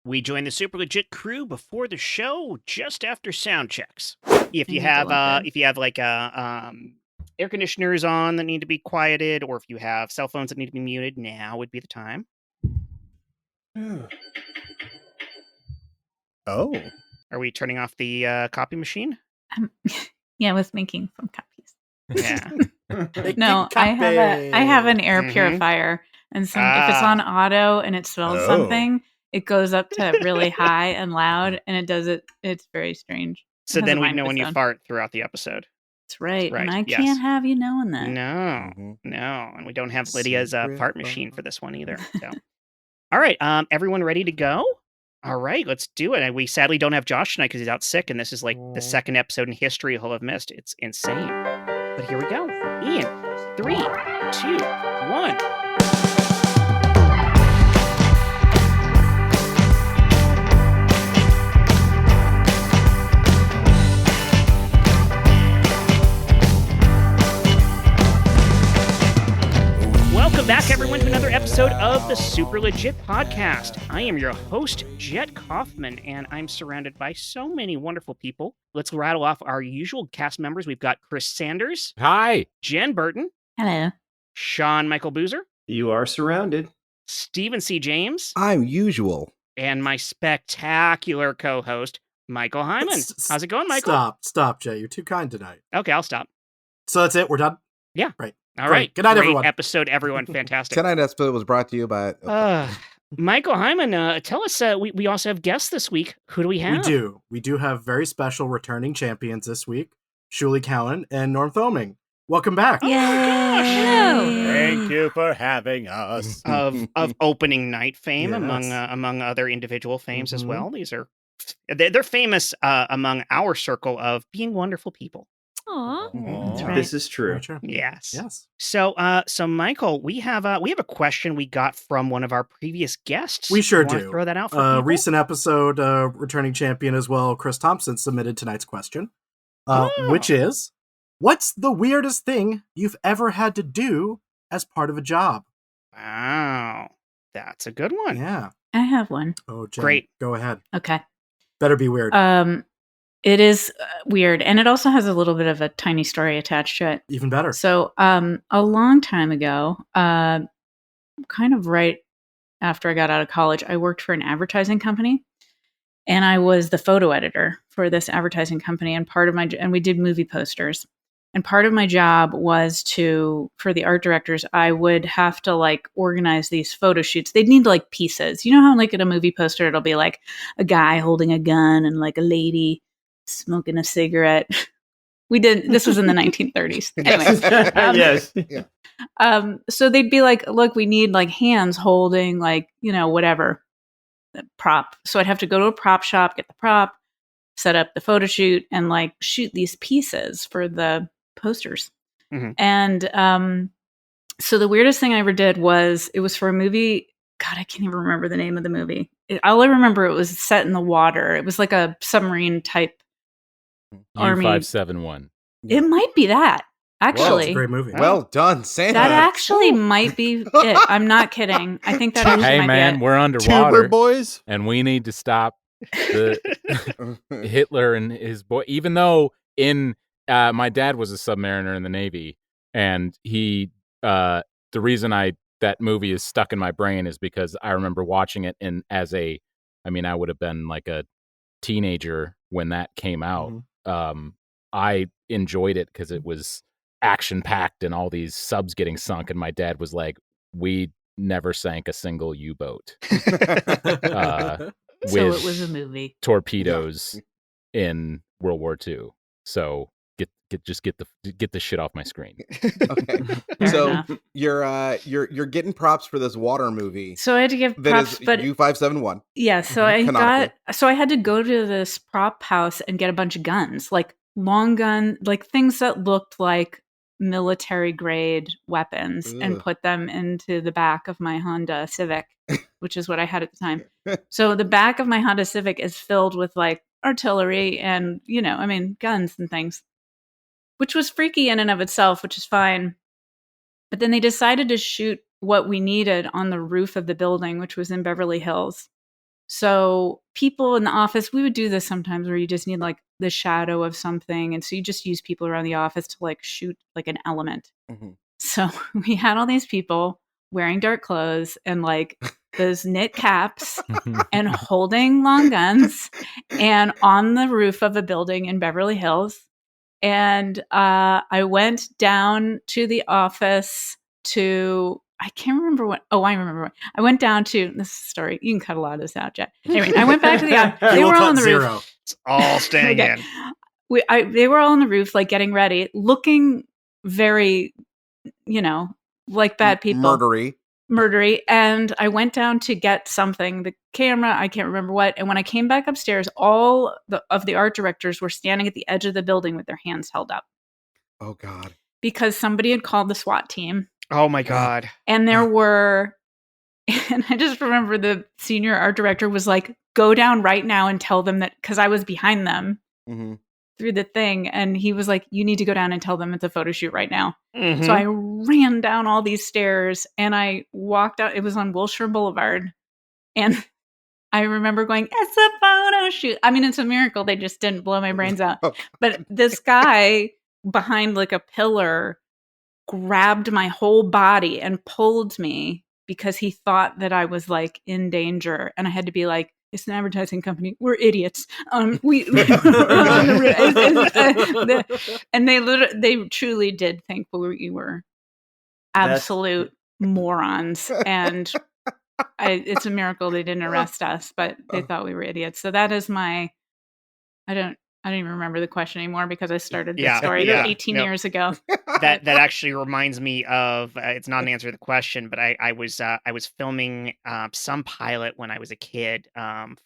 We join the super legit crew before the show, just after sound checks. If you need to have look good. if you have like air conditioners on that need to be quieted, or if you have cell phones that need to be muted, now would be the time. Oh. Are we turning off the copy machine? Yeah, I was making some copies. Yeah. No, I have an air purifier, and if it's on auto and it smells something, it goes up to really high and loud, and it does it. It's very strange. So then we know when you fart throughout the episode. That's right. Right, And I yes. can't have you knowing that. No, and we don't have Lydia's Secret fart machine for this one either. So, all right, everyone ready to go? All right, let's do it. And we sadly don't have Josh tonight because he's out sick, and this is like the second episode in history he'll have missed. It's insane. But here we go. In 3, 2, 1. Welcome back, everyone, to another episode of the Super Legit Podcast. I am your host, Jet Kaufman, and I'm surrounded by so many wonderful people. Let's rattle off our usual cast members. We've got Chris Sanders. Hi. Jen Burton. Hello. Sean Michael Boozer. You are surrounded. Stephen C. James. I'm usual. And my spectacular co-host, Michael Heiman. How's it going, Michael? Stop, Jay. You're too kind tonight. Okay, I'll stop. So that's it. We're done? Yeah. Right. All right. Good night, Great everyone. Episode, everyone. Fantastic. Tonight's episode was brought to you by... Michael Heiman, tell us, we also have guests this week. Who do we have? We do have very special returning champions this week, Shulie Cowen and Thoeming. Welcome back. Oh my gosh. Hello. Thank you for having us. Of opening night fame, Yes. among other individual fames as well. These are they're famous among our circle of being wonderful people. Aw. That's right. This is true. Very true. Yes. Yes. So Michael, we have a question we got from one of our previous guests. We sure You wanna do. Throw that out for people? Recent episode, returning champion as well, Chris Thompson, submitted tonight's question, which is, what's the weirdest thing you've ever had to do as part of a job? Wow, that's a good one. Yeah. I have one. Oh, Jen, Great. Go ahead. Okay. Better be weird. It is weird, and it also has a little bit of a tiny story attached to it. Even better. So, a long time ago, kind of right after I got out of college, I worked for an advertising company, and I was the photo editor for this advertising company. And and we did movie posters. And part of my job was for the art directors, I would have to like organize these photo shoots. They'd need like pieces. You know how like at a movie poster, it'll be like a guy holding a gun and like a lady smoking a cigarette. This was in the 1930s. Anyway. Yes. Yeah. So they'd be like, look, we need like hands holding like, whatever prop. So I'd have to go to a prop shop, get the prop, set up the photo shoot, and like shoot these pieces for the posters. Mm-hmm. And so the weirdest thing I ever did was, it was for a movie. God, I can't even remember the name of the movie. All I remember, it was set in the water. It was like a submarine type army. U-571. It might be that, actually. It's a great movie. Well done, Santa. That actually might be it. I'm not kidding. I think that actually Hey might man, be it. we're Tuber underwater, boys. and we need to stop the Hitler and his boy. Even though my dad was a submariner in the Navy, and he the reason that movie is stuck in my brain is because I remember watching it, and I would have been like a teenager when that came out. I enjoyed it because it was action packed and all these subs getting sunk, and my dad was like, "We never sank a single U-boat." So it was a movie. Torpedoes in World War II. So get the shit off my screen. Okay. Fair So enough. you're getting props for this water movie. So I had to give That props, is but U-571. yeah. So Canonically. I had to go to this prop house and get a bunch of guns, like long gun, like things that looked like military grade weapons, and Ugh. put them into the back of my Honda Civic, which is what I had at the time. So the back of my Honda Civic is filled with like artillery and, guns and things, which was freaky in and of itself, which is fine. But then they decided to shoot what we needed on the roof of the building, which was in Beverly Hills. So people in the office, we would do this sometimes where you just need like the shadow of something. And so you just use people around the office to like shoot like an element. Mm-hmm. So we had all these people wearing dark clothes and like those knit caps and holding long guns and on the roof of a building in Beverly Hills. And I went down to the office to, I can't remember what. Oh, I remember what. I went down to, this is a story. You can cut a lot of this out, Jet. Anyway, I went back to the office. They were all on the roof. It's all staying Okay. in. They were all on the roof, like getting ready, looking very, like bad people. Murdery. And I went down to get something, the camera, I can't remember what. And when I came back upstairs, all of the art directors were standing at the edge of the building with their hands held up. Oh, God. Because somebody had called the SWAT team. Oh, my God. And there were, and I just remember the senior art director was like, go down right now and tell them that, because I was behind them. Mm-hmm. Through the thing, and he was like, you need to go down and tell them it's a photo shoot right now. Mm-hmm. So I ran down all these stairs and I walked out. It was on Wilshire Boulevard, and I remember going, it's a photo shoot. I mean, it's a miracle they just didn't blow my brains out. But this guy behind like a pillar grabbed my whole body and pulled me because he thought that I was like in danger, and I had to be like, it's an advertising company. We're idiots. And they truly did think we were absolute morons. And it's a miracle they didn't arrest us, but they thought we were idiots. So that is I don't even remember the question anymore because I started this story 18 years ago. That actually reminds me of it's not an answer to the question, but I was filming some pilot when I was a kid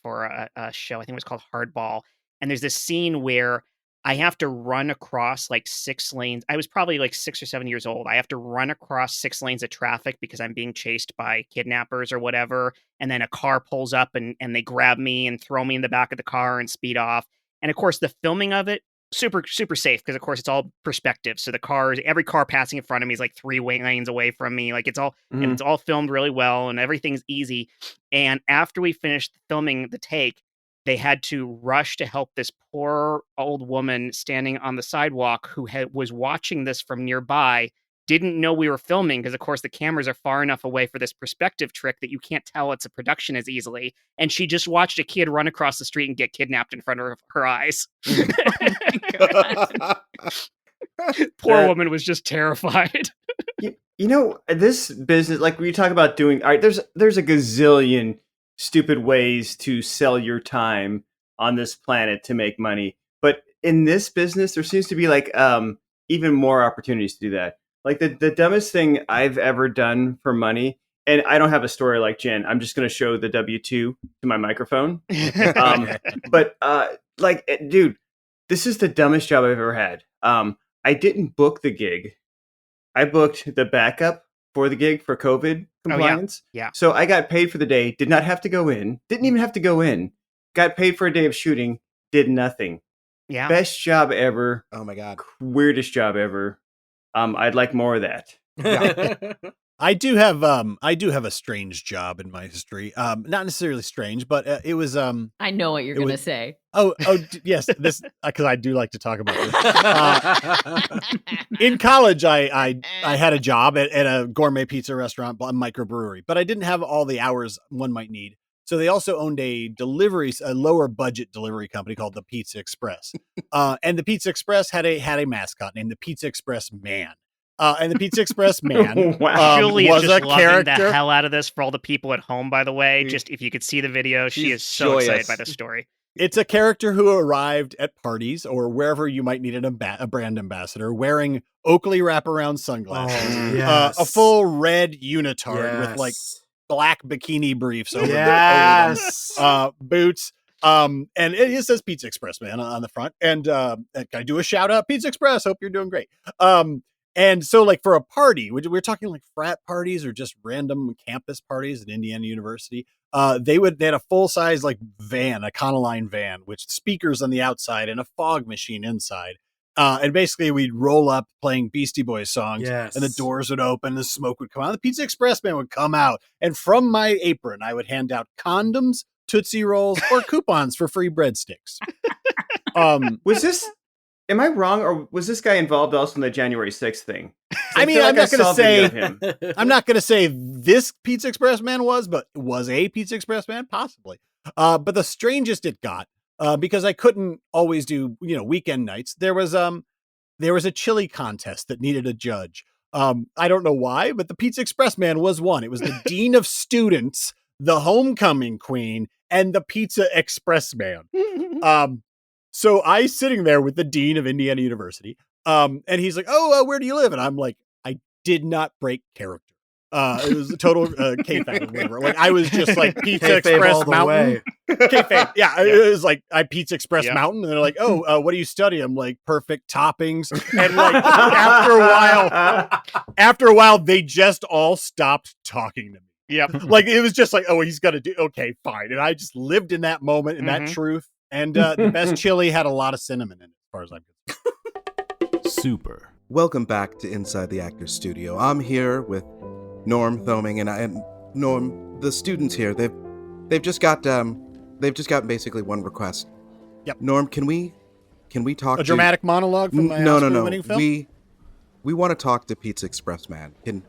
for a show. I think it was called Hardball, and there's this scene where I have to run across like 6 lanes. I was probably like 6 or 7 years old. I have to run across 6 lanes of traffic because I'm being chased by kidnappers or whatever, and then a car pulls up and they grab me and throw me in the back of the car and speed off. And of course, the filming of it, super, super safe because, of course, it's all perspective. So every car passing in front of me is like 3 lanes away from me. Like it's all filmed really well and everything's easy. And after we finished filming the take, they had to rush to help this poor old woman standing on the sidewalk who was watching this from nearby. Didn't know we were filming because, of course, the cameras are far enough away for this perspective trick that you can't tell it's a production as easily. And she just watched a kid run across the street and get kidnapped in front of her eyes. Poor woman was just terrified. This business, like when you talk about doing, all right, there's a gazillion stupid ways to sell your time on this planet to make money. But in this business, there seems to be like even more opportunities to do that. Like the dumbest thing I've ever done for money, and I don't have a story like Jen. I'm just going to show the W-2 to my microphone. Dude, this is the dumbest job I've ever had. I didn't book the gig. I booked the backup for the gig for COVID compliance. Oh, yeah. So I got paid for the day, did not have to go in, didn't even have to go in, got paid for a day of shooting, did nothing. Yeah. Best job ever. Oh my God. Weirdest job ever. I'd like more of that. Yeah. I do have a strange job in my history. Not necessarily strange, but it was. I know what you're going to say. Yes, this because I do like to talk about this. In college, I had a job at a gourmet pizza restaurant, a microbrewery, but I didn't have all the hours one might need. So they also owned a lower budget delivery company called the Pizza Express. And the Pizza Express had a mascot named the Pizza Express Man. And the Pizza Express Man Shulie was is just a loving character. the hell out of this for all the people at home, by the way. Just if you could see the video, she is so joyous. excited by this story. It's a character who arrived at parties or wherever you might need a brand ambassador wearing Oakley wraparound sunglasses, Yes. a full red unitard with like black bikini briefs over them, boots. And it says Pizza Express Man on the front. And can I do a shout out? Pizza Express. Hope you're doing great. And so like for a party, we're talking like frat parties or just random campus parties at Indiana University. They had a full size like van, a Econoline van, with speakers on the outside and a fog machine inside. And basically we'd roll up playing Beastie Boys songs and the doors would open, the smoke would come out. The Pizza Express Man would come out. And from my apron, I would hand out condoms, Tootsie Rolls, or coupons for free breadsticks. Was this? Am I wrong, or was this guy involved also in the January 6th thing? I mean, I'm not going to say. Him. I'm not going to say this Pizza Express man was, but was a Pizza Express man possibly. But the strangest it got, because I couldn't always do weekend nights. There was a chili contest that needed a judge. I don't know why, but the Pizza Express man was one. It was the dean of students, the homecoming queen, and the Pizza Express man. So I sitting there with the dean of Indiana University, and he's like, "Oh, where do you live?" And I'm like, "I did not break character. It was a total kayfabe or whatever. Like I was just like Pizza Express Mountain. Kayfabe, yeah. It was like I Pizza Express Mountain, and they're like, "Oh, what do you study?" I'm like, "Perfect toppings." And like after a while, they just all stopped talking to me. Yeah, like it was just like, "Oh, he's gonna do okay, fine." And I just lived in that moment and that truth. And the best chili had a lot of cinnamon in it, as far as I'm concerned. Super. Welcome back to Inside the Actors Studio. I'm here with Norm Thoeming, and Norm. The students here, they've just got basically one request. Yep. Norm, can we talk? A dramatic monologue from my Oscar-winning film? We want to talk to Pizza Express Man. Can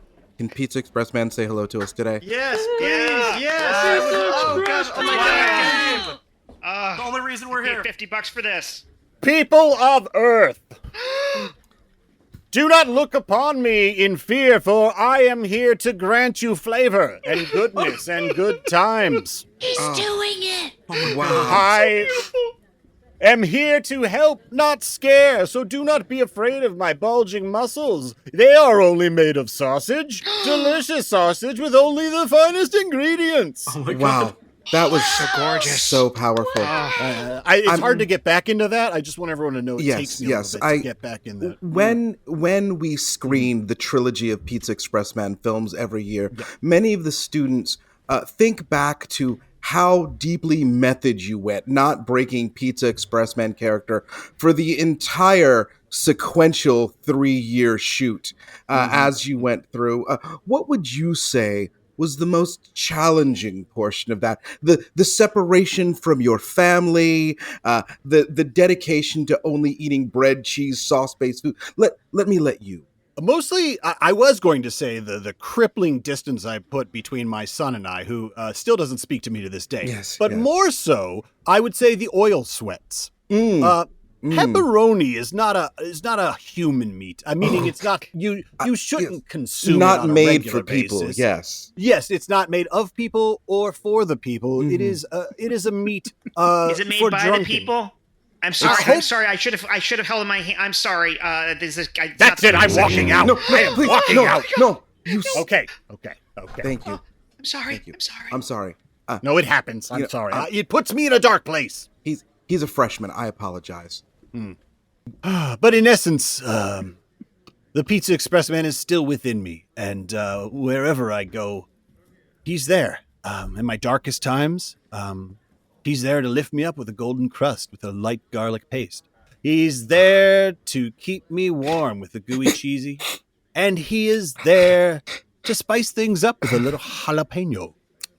Pizza Express Man say hello to us today? Yes, please. Yes. Oh gosh! Oh my God! The only reason we're here. $50 for this. People of Earth, do not look upon me in fear, for I am here to grant you flavor and goodness and good times. He's doing it. Oh, wow. I am here to help, not scare, so do not be afraid of my bulging muscles. They are only made of sausage, delicious sausage with only the finest ingredients. Oh my God. Wow. That was So gorgeous. So powerful. It's hard to get back into that. I just want everyone to know it takes me a little bit to get back in that. When we screen the trilogy of Pizza Express Man films every year, many of the students think back to how deeply method you went, not breaking Pizza Express Man character for the entire sequential 3-year shoot as you went through. What would you say was the most challenging portion of that? The separation from your family, the dedication to only eating bread, cheese, sauce-based food. Let me let you. Mostly, I was going to say the crippling distance I put between my son and I, who still doesn't speak to me to this day. Yes, but more so, I would say the oil sweats. Pepperoni is not a human meat. I mean, it's not you shouldn't consume not it on a made regular for people. basis. Yes, it's not made of people or for the people. It is a meat. Is it made for by drunken. the people? I'm sorry. I should have held in my hand. I'm sorry. That's it. I'm walking out. I am walking out. No. Okay. Thank you. I'm sorry. Thank you. I'm sorry. I'm sorry. No, it happens. I'm sorry. It puts me in a dark place. He's a freshman. I apologize. But in essence, the Pizza Express Man is still within me, and wherever I go, he's there. In my darkest times, he's there to lift me up with a golden crust with a light garlic paste. He's there to keep me warm with the gooey cheesy, and he is there to spice things up with a little jalapeno.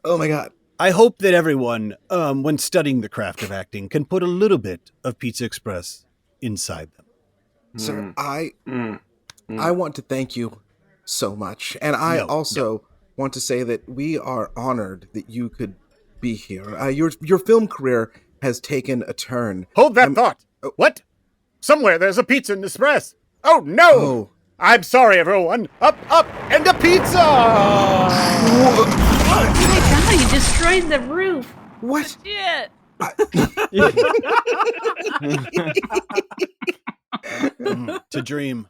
Oh my God. I hope that everyone, when studying the craft of acting, can put a little bit of Pizza Express inside them. Sir, I want to thank you so much. And I also want to say that we are honored that you could be here. Your film career has taken a turn. Hold that thought. What? Somewhere there's a pizza in Express. Oh, no! Oh. I'm sorry, everyone. Up, and a pizza! Oh my God, you destroyed the roof. What? Shit. To dream.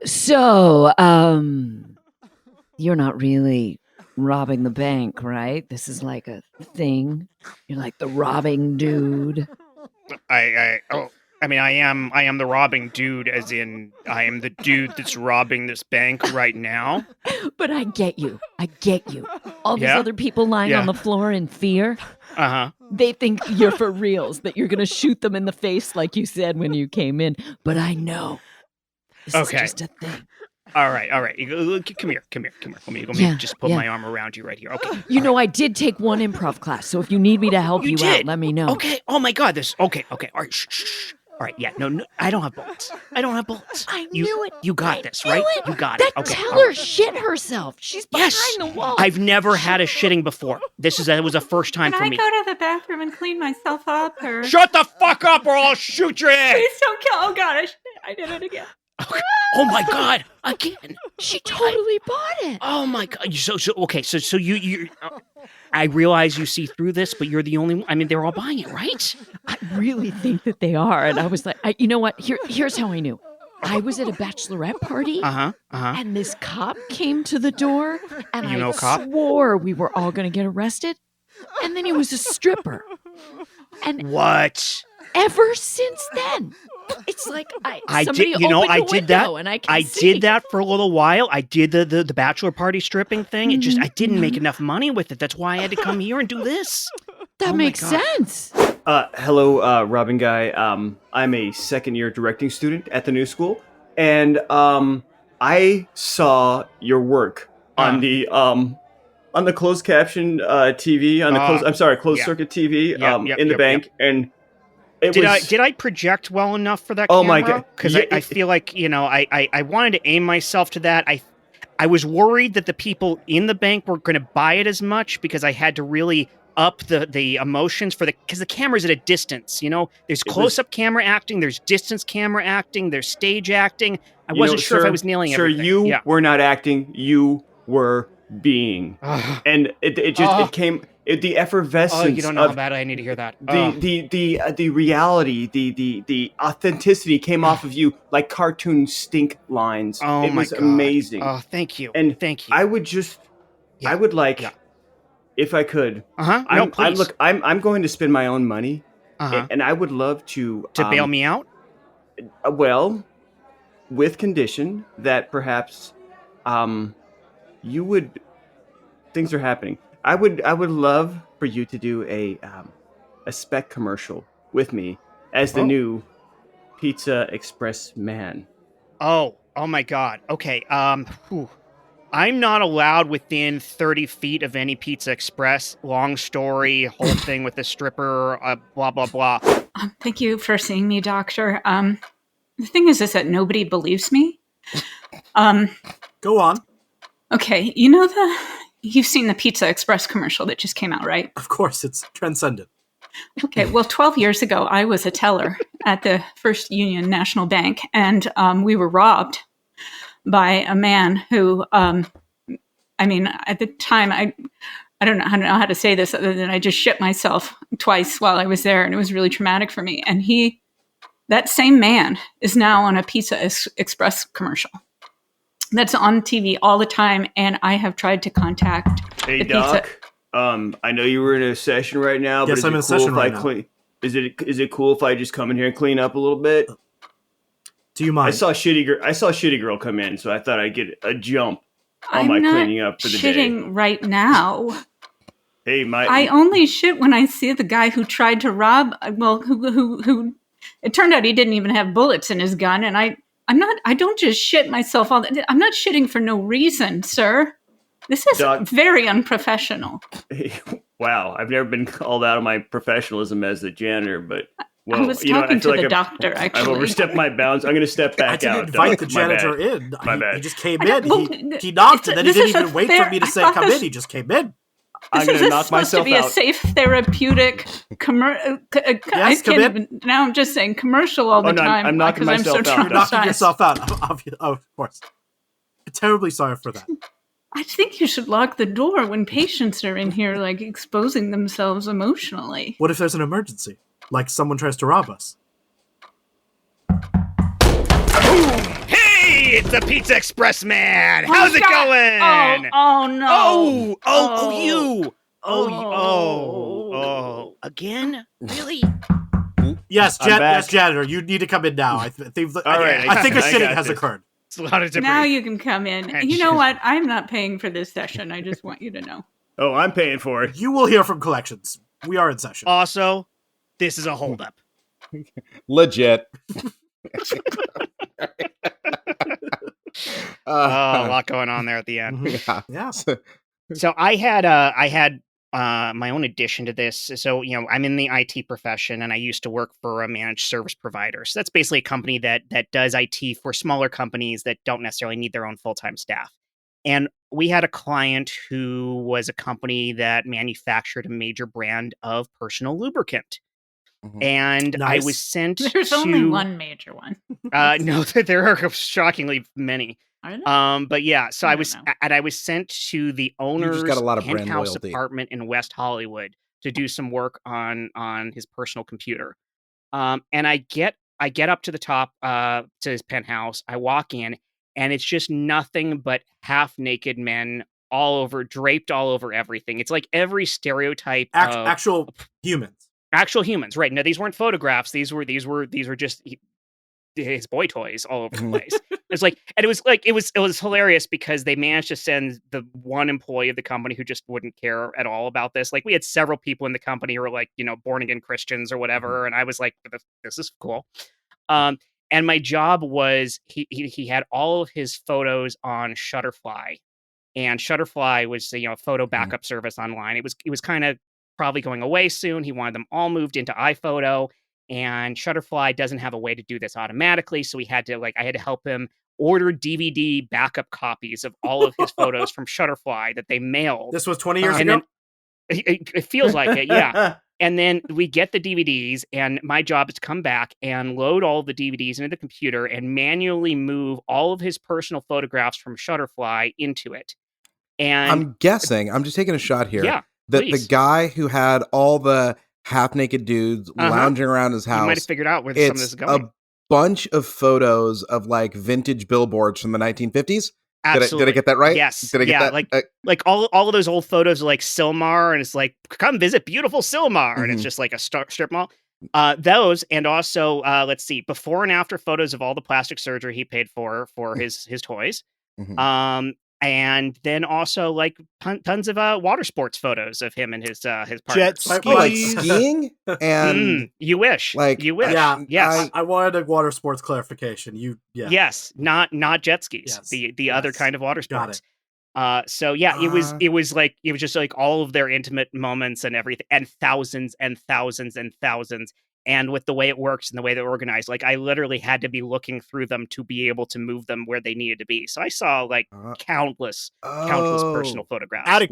So, you're not really robbing the bank, right? This is like a thing. You're like the robbing dude. I am the robbing dude, as in I am the dude that's robbing this bank right now. But I get you. All these other people lying on the floor in fear. They think you're for reals, that you're going to shoot them in the face like you said when you came in. But I know. This is just a thing. All right. Come here. Let me just put my arm around you right here. Okay. You know, I did take one improv class, so if you need me to help you out, let me know. Okay. Oh my God. Okay. All right. Shh. All right. Yeah. No. I don't have bullets. I knew it. You got this, right? You got that it. Okay. teller shit herself. She's behind the wall. I've never had a shitting before. That was a first time for me. Can I go to the bathroom and clean myself up? Or Shut the fuck up, or I'll shoot your head. Please don't kill. Oh God, I did it again. Okay. Oh my God! Again, she totally bought it. Oh my God! So you. I realize you see through this, but you're the only one. I mean, they're all buying it, right? I really think that they are, and I was like, you know what? Here's how I knew. I was at a bachelorette party, and this cop came to the door, and I swore we were all going to get arrested, and then he was a stripper. And what? Ever since then, it's like I did. You know, I did that. And I did that for a little while. I did the bachelor party stripping thing. It just I didn't make enough money with it. That's why I had to come here and do this. That makes sense. Hello, Robin Guy. I'm a second-year directing student at the New School, and I saw your work on the closed caption TV, on the closed circuit TV in the bank, and did I project well enough for that? Oh camera? My God! Because I feel like I wanted to aim myself to that. I was worried that the people in the bank were going to buy it as much because I had to really up the emotions because the camera's at a distance. There's close-up camera acting, there's distance camera acting, there's stage acting. I wasn't sure if I was nailing everything. Sir, you were not acting. You were being, and it came. The effervescence. Oh, you don't know how bad I need to hear that. The reality, the authenticity came off of you like cartoon stink lines. Oh, it was amazing. Oh, thank you. And thank you. I would like, if I could. No, please. I'm going to spend my own money, and I would love to bail me out. Well, with condition that perhaps, you would. Things are happening. I would love for you to do a spec commercial with me as the new Pizza Express man. Oh my God. Okay. I'm not allowed within 30 feet of any Pizza Express. Long story, whole thing with the stripper, blah, blah, blah. Thank you for seeing me, doctor. The thing is that nobody believes me. Go on. Okay, you've seen the Pizza Express commercial that just came out, right? Of course, it's transcendent. Okay, well, 12 years ago, I was a teller at the First Union National Bank, and we were robbed by a man who, at the time, I don't know how to say this other than I just shit myself twice while I was there, and it was really traumatic for me. And that same man is now on a Pizza Express commercial. That's on TV all the time, and I have tried to contact the Doc, pizza. I know you were in a session right now, but yes, I'm in a session right now. Is it cool if I just come in here and clean up a little bit? Do you mind? I saw Shitty Girl come in, so I thought I'd get a jump on my cleaning up for the day. I'm not shitting right now. Hey, I only shit when I see the guy who tried to rob. Well, who it turned out he didn't even have bullets in his gun, and I don't just shit myself all the, I'm not shitting for no reason, sir. This is very unprofessional. Wow, I've never been called out of my professionalism as the janitor, but I was talking to the doctor, actually. I've overstepped my bounds. I'm going to step back out. I didn't invite the janitor in. My bad. He just came in. He knocked, and then he didn't even wait for me to say come in. He just came in. I'm going to knock myself out. This is supposed to be a safe, therapeutic commercial. Yes, come in. Now I'm just saying commercial all the time. I'm knocking myself out. You're knocking yourself out. Of course. I'm terribly sorry for that. I think you should lock the door when patients are in here, like, exposing themselves emotionally. What if there's an emergency? Like someone tries to rob us? Hey, it's the Pizza Express man. How's it going? Oh no. You. Oh. Again? Really? Yes, janitor. You need to come in now. I think a shitting has occurred. It's a lot of debris. Now you can come in. You know what? I'm not paying for this session. I just want you to know. Oh, I'm paying for it. You will hear from collections. We are in session. Also, this is a holdup. Legit. a lot going on there at the end. Yeah. So I had my own addition to this. So, I'm in the IT profession and I used to work for a managed service provider. So that's basically a company that does IT for smaller companies that don't necessarily need their own full-time staff. And we had a client who was a company that manufactured a major brand of personal lubricant. And nice. I was sent There's to... only one major one. No, there are shockingly many. Are there? But yeah, so I was sent to the owner's got a lot of brand penthouse loyalty. apartment in West Hollywood to do some work on his personal computer. And I get up to the top to his penthouse. I walk in, and it's just nothing but half naked men draped all over everything. It's like every stereotype of actual humans. Actual humans, right? No, these weren't photographs. These were just his boy toys all over the place. It was hilarious because they managed to send the one employee of the company who just wouldn't care at all about this. Like, we had several people in the company who were born again Christians or whatever, and I was like, this is cool. And my job was he had all of his photos on Shutterfly, and Shutterfly was a photo backup service online. It was kind of probably going away soon. He wanted them all moved into iPhoto, and Shutterfly doesn't have a way to do this automatically. So I had to help him order DVD backup copies of all of his photos from Shutterfly that they mailed. This was 20 years ago? It feels like it, yeah. And then we get the DVDs, and my job is to come back and load all the DVDs into the computer and manually move all of his personal photographs from Shutterfly into it. And I'm guessing, I'm just taking a shot here. Yeah. That the guy who had all the half-naked dudes lounging around his house, you might have figured out where some of this is going. A bunch of photos of vintage billboards from the 1950s. Absolutely. Did I get that right? Yes. Did I get that? Like all of those old photos of Sylmar, and it's like, come visit beautiful Sylmar, and it's just like a strip mall. Those, and also let's see, before and after photos of all the plastic surgery he paid for his toys. And then also tons of water sports photos of him and his partner. Jet skis. Skiing? And you wish. You wish. Yeah. Yes. I wanted a water sports clarification. Yes, not jet skis. Yes. The other kind of water sports. Got it. So yeah, it was just like all of their intimate moments and everything, and thousands and thousands and thousands. And with the way it works and the way they're organized, I literally had to be looking through them to be able to move them where they needed to be. So I saw countless personal photographs. Out of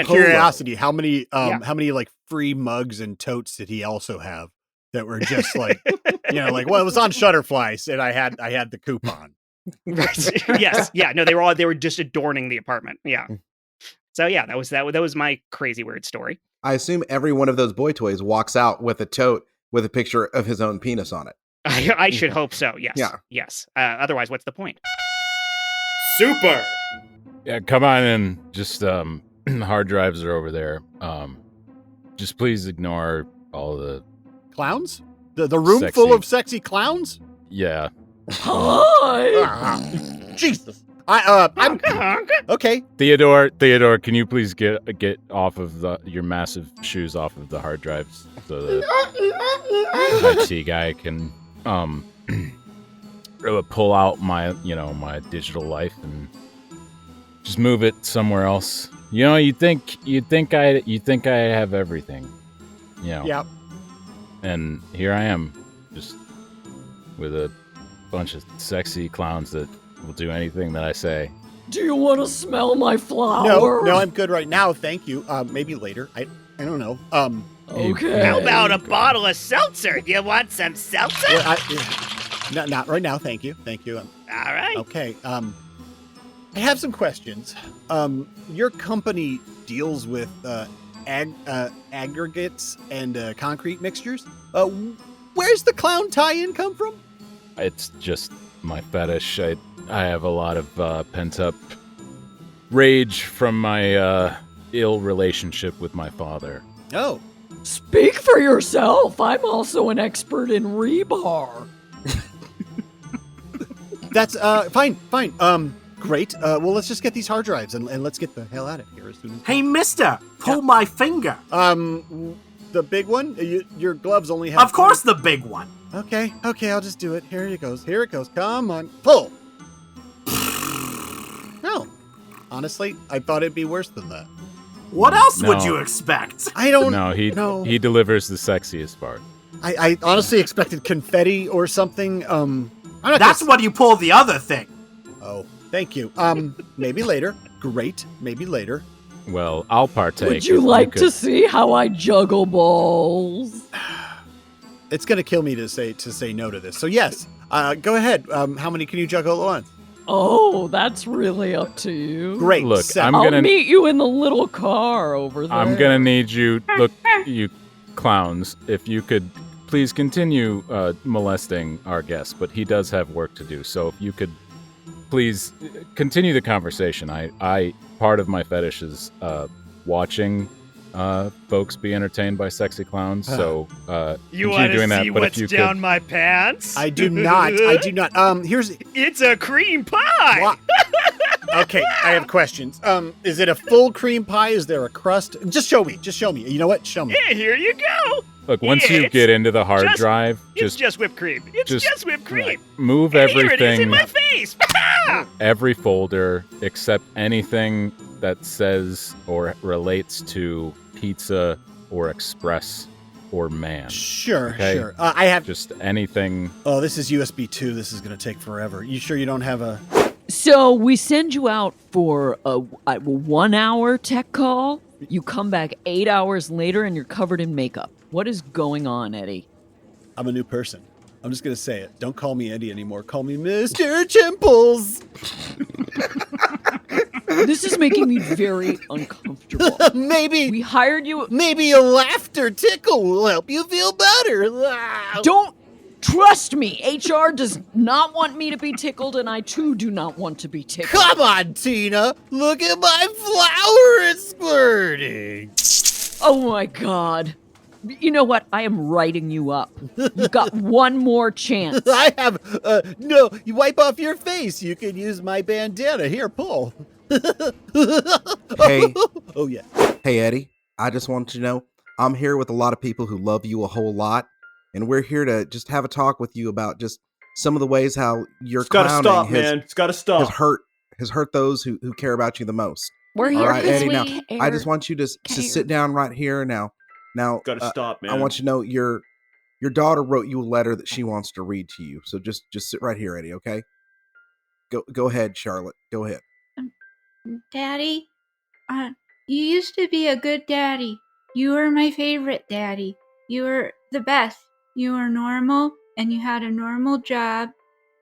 curiosity, how many free mugs and totes did he also have that were just well, it was on Shutterfly, and I had the coupon. Yes, yeah, no, they were just adorning the apartment. Yeah. So yeah, that was my crazy weird story. I assume every one of those boy toys walks out with a tote with a picture of his own penis on it. I should hope so. Yes. Yeah. Yes. Otherwise, what's the point? Super. Yeah, come on in. Just the hard drives are over there. Just please ignore all the clowns. The room full of sexy clowns. Yeah. Hi. Jesus. I'm okay. Theodore, can you please get off of your massive shoes off of the hard drives so the IT guy can pull out my digital life and just move it somewhere else. You think I have everything. Yep. And here I am, just with a bunch of sexy clowns that will do anything that I say. Do you want to smell my flower? No, I'm good right now. Thank you. Maybe later. I don't know. Okay. How about a bottle of seltzer? Do you want some seltzer? Well, not right now. Thank you. All right. Okay. I have some questions. Your company deals with aggregates and concrete mixtures. Where's the clown tie-in come from? It's just my fetish. I have a lot of pent-up rage from my ill relationship with my father. Oh. Speak for yourself. I'm also an expert in rebar. That's fine. Great. Well, let's just get these hard drives and let's get the hell out of here as soon as. Hey, mister, pull my finger. The big one? Your gloves only have. Of course, the big one. Okay, I'll just do it. Here it goes. Come on, pull. honestly, I thought it'd be worse than that. What else would you expect? I don't know. He delivers the sexiest part. I honestly expected confetti or something. That's when you pull the other thing. Oh, thank you. Maybe later. Great. Maybe later. Well, I'll partake. Would you like to see how I juggle balls? It's gonna kill me to say no to this. So yes, go ahead. How many can you juggle at once? Oh, that's really up to you. Great. Look, I'll meet you in the little car over there. I'm gonna need you. Look, you clowns, if you could please continue molesting our guest, but he does have work to do. So if you could please continue the conversation. I part of my fetish is watching folks be entertained by sexy clowns. So you want to see what's down my pants? I do not. It's a cream pie. Okay, I have questions. Is it a full cream pie? Is there a crust? Just show me. You know what? Show me. Yeah, here you go. Look, once you get into the hard drive, it's just whipped cream. It's just whipped cream. Move and everything. Here it is in my face. Every folder except anything that says or relates to pizza or express or man. Sure, okay? Sure. I have just anything. Oh, this is USB 2. This is going to take forever. You sure you don't have a... So we send you out for a 1 hour tech call. You come back 8 hours later and you're covered in makeup. What is going on, Eddie? I'm a new person. I'm just going to say it. Don't call me Eddie anymore. Call me Mr. Chimples. This is making me very uncomfortable. Maybe we hired you. Maybe a laughter tickle will help you feel better. Don't trust me. HR does not want me to be tickled, and I too do not want to be tickled. Come on, Tina. Look at my flower. It's squirting. Oh my God. You know what? I am writing you up. You've got one more chance. I have. No, you wipe off your face. You can use my bandana. Here, pull. Hey. Oh, yeah. Hey, Eddie. I just want you to know I'm here with a lot of people who love you a whole lot. And we're here to just have a talk with you about just some of the ways how your clowning has hurt those who care about you the most. We're here, all right, Eddie. Now, air. I just want you to sit down right here now. Now, gotta stop, man. I want you to know your daughter wrote you a letter that she wants to read to you. So just sit right here, Eddie. Okay. Go ahead, Charlotte. Go ahead. Daddy, you used to be a good daddy. You were my favorite daddy. You were the best. You were normal, and you had a normal job,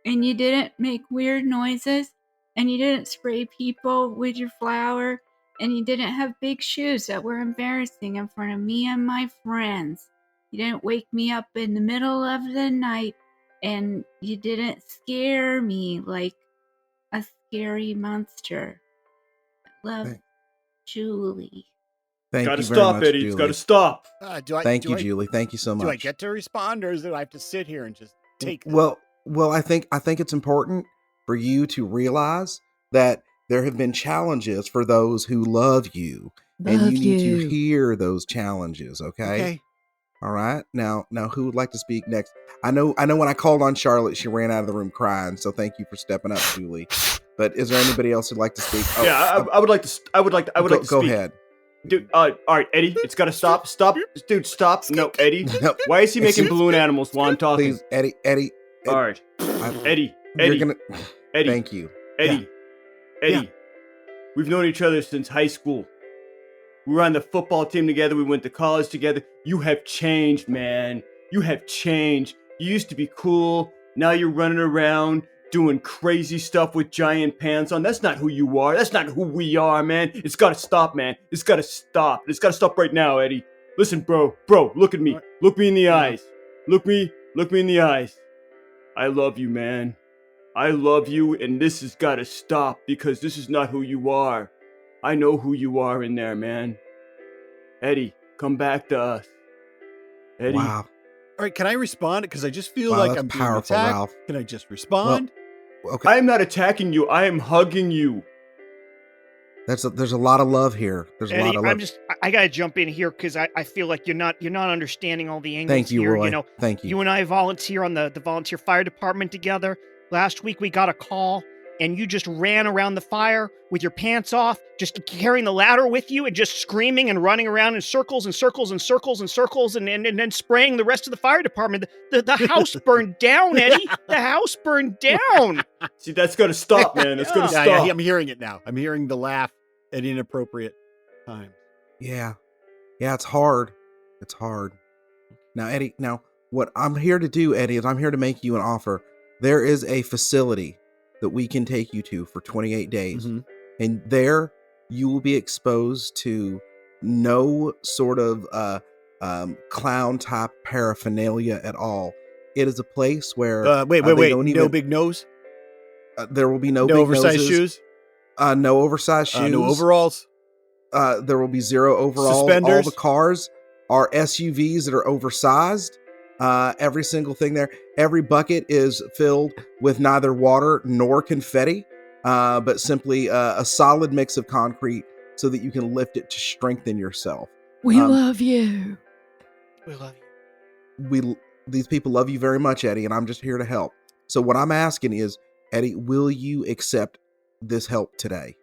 and you didn't make weird noises, and you didn't spray people with your flour, and you didn't have big shoes that were embarrassing in front of me and my friends. You didn't wake me up in the middle of the night, and you didn't scare me like a scary monster. Love, Shulie. Thank gotta you very stop, much, Eddie. Julie. It's gotta stop. Thank you, Julie. Thank you so much. Do I get to respond, or do I have to sit here and just take them? Well, I think it's important for you to realize that there have been challenges for those who love you, and you need to hear those challenges. Okay. All right. Now, who would like to speak next? I know. When I called on Charlotte, she ran out of the room crying. So thank you for stepping up, Julie. But is there anybody else who'd like to speak? Oh, yeah, I would like to. I would like to speak. Go ahead. Dude, all right, Eddie, it's gotta stop. Stop. Dude, stop. No, Eddie. No. Why is he making balloon animals while I'm talking? Please, Eddie. All right. Eddie. Eddie. Thank you. Eddie. We've known each other since high school. We were on the football team together. We went to college together. You have changed, man. You have changed. You used to be cool. Now you're running around doing crazy stuff with giant pants on. That's not who you are. That's not who we are, man. It's gotta stop, man. It's gotta stop. It's gotta stop right now, Eddie. Listen, bro, look at me. Look me in the eyes. Look me in the eyes. I love you, man. I love you, and this has gotta stop because this is not who you are. I know who you are in there, man. Eddie, come back to us. Eddie. Wow. All right, can I respond? Because I just feel like I'm being powerful, attacked. Ralph. Can I just respond? Well, okay. I am not attacking you. I am hugging you. There's a lot of love here. There's Eddie, a lot of love. I gotta jump in here because I feel like you're not understanding all the angles. Thank you, here. Roy. You know, Thank you. You and I volunteer on the volunteer fire department together. Last week we got a call and you just ran around the fire with your pants off, just carrying the ladder with you and just screaming and running around in circles and circles and circles and circles and then spraying the rest of the fire department. The house burned down, Eddie. The house burned down. See, that's going to stop, man. It's going to stop. Yeah, I'm hearing it now. I'm hearing the laugh at inappropriate times. Yeah, it's hard. It's hard. Now, Eddie, what I'm here to do, Eddie, is I'm here to make you an offer. There is a facility that we can take you to for 28 days. Mm-hmm. And there you will be exposed to no sort of clown type paraphernalia at all. It is a place where wait. No big nose? There will be no big oversized noses. Shoes? No oversized shoes. No overalls? There will be zero overalls. Suspenders? All the cars are SUVs that are oversized. Every single thing there. Every bucket is filled with neither water nor confetti, but simply a solid mix of concrete so that you can lift it to strengthen yourself. We love you. We love you. These people love you very much, Eddie, and I'm just here to help. So what I'm asking is, Eddie, will you accept this help today?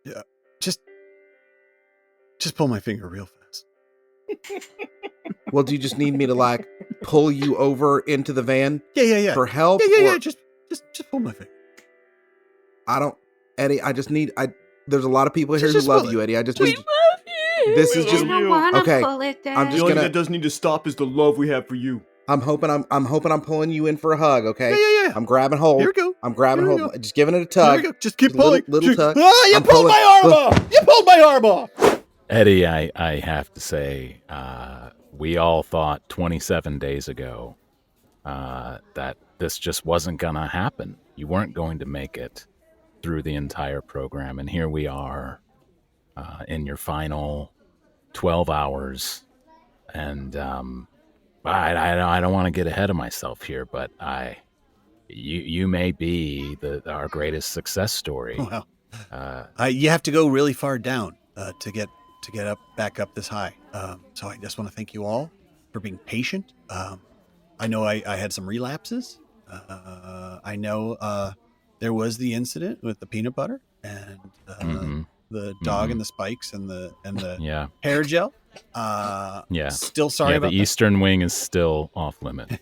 Yeah. Just pull my finger real fast. Well, do you just need me to pull you over into the van? Yeah. For help? Yeah. Just pull my finger. Eddie, there's a lot of people here who love you, Eddie. We love you. This is just okay. I'm just gonna. That doesn't need to stop is the love we have for you. I'm hoping I'm pulling you in for a hug. Okay. Yeah. I'm grabbing hold. Here we go. I'm grabbing hold. Just giving it a tug. Here we go. Just keep pulling. Little tug. You pulled my arm off. You pulled my arm off. Eddie, I have to say, we all thought 27 days ago that this just wasn't going to happen. You weren't going to make it through the entire program. And here we are in your final 12 hours. And I don't want to get ahead of myself here, but you may be our greatest success story. Well, you have to go really far down to get back up this high. So I just want to thank you all for being patient. I know I had some relapses. I know there was the incident with the peanut butter and the dog and the spikes and the hair gel. Still sorry about the Eastern wing is still off limit.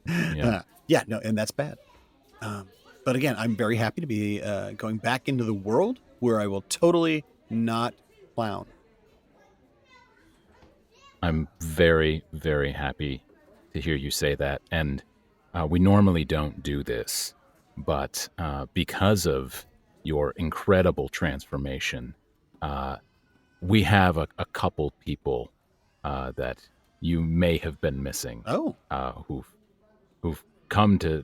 No, and that's bad. But again, I'm very happy to be going back into the world where I will totally not clown. I'm very, very happy to hear you say that. And we normally don't do this, but because of your incredible transformation, we have a couple people that you may have been missing. Who've come to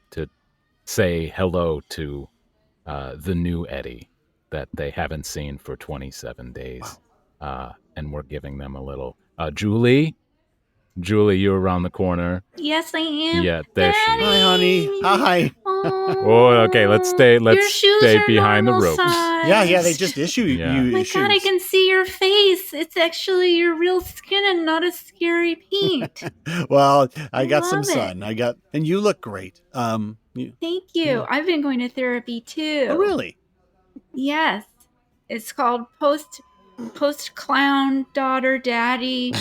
say hello to the new Eddie that they haven't seen for 27 days. Wow. And we're giving them a little. Julie, you're around the corner. Yes, I am. Yeah, there she is. Hi, honey. Hi. Oh, okay. Let's stay behind the ropes. Size. Yeah. They just issue you. Oh my God, I can see your face. It's actually your real skin and not a scary paint. Well, I got some sun. And you look great. Thank you. Yeah. I've been going to therapy too. Oh, really? Yes. It's called post clown daughter daddy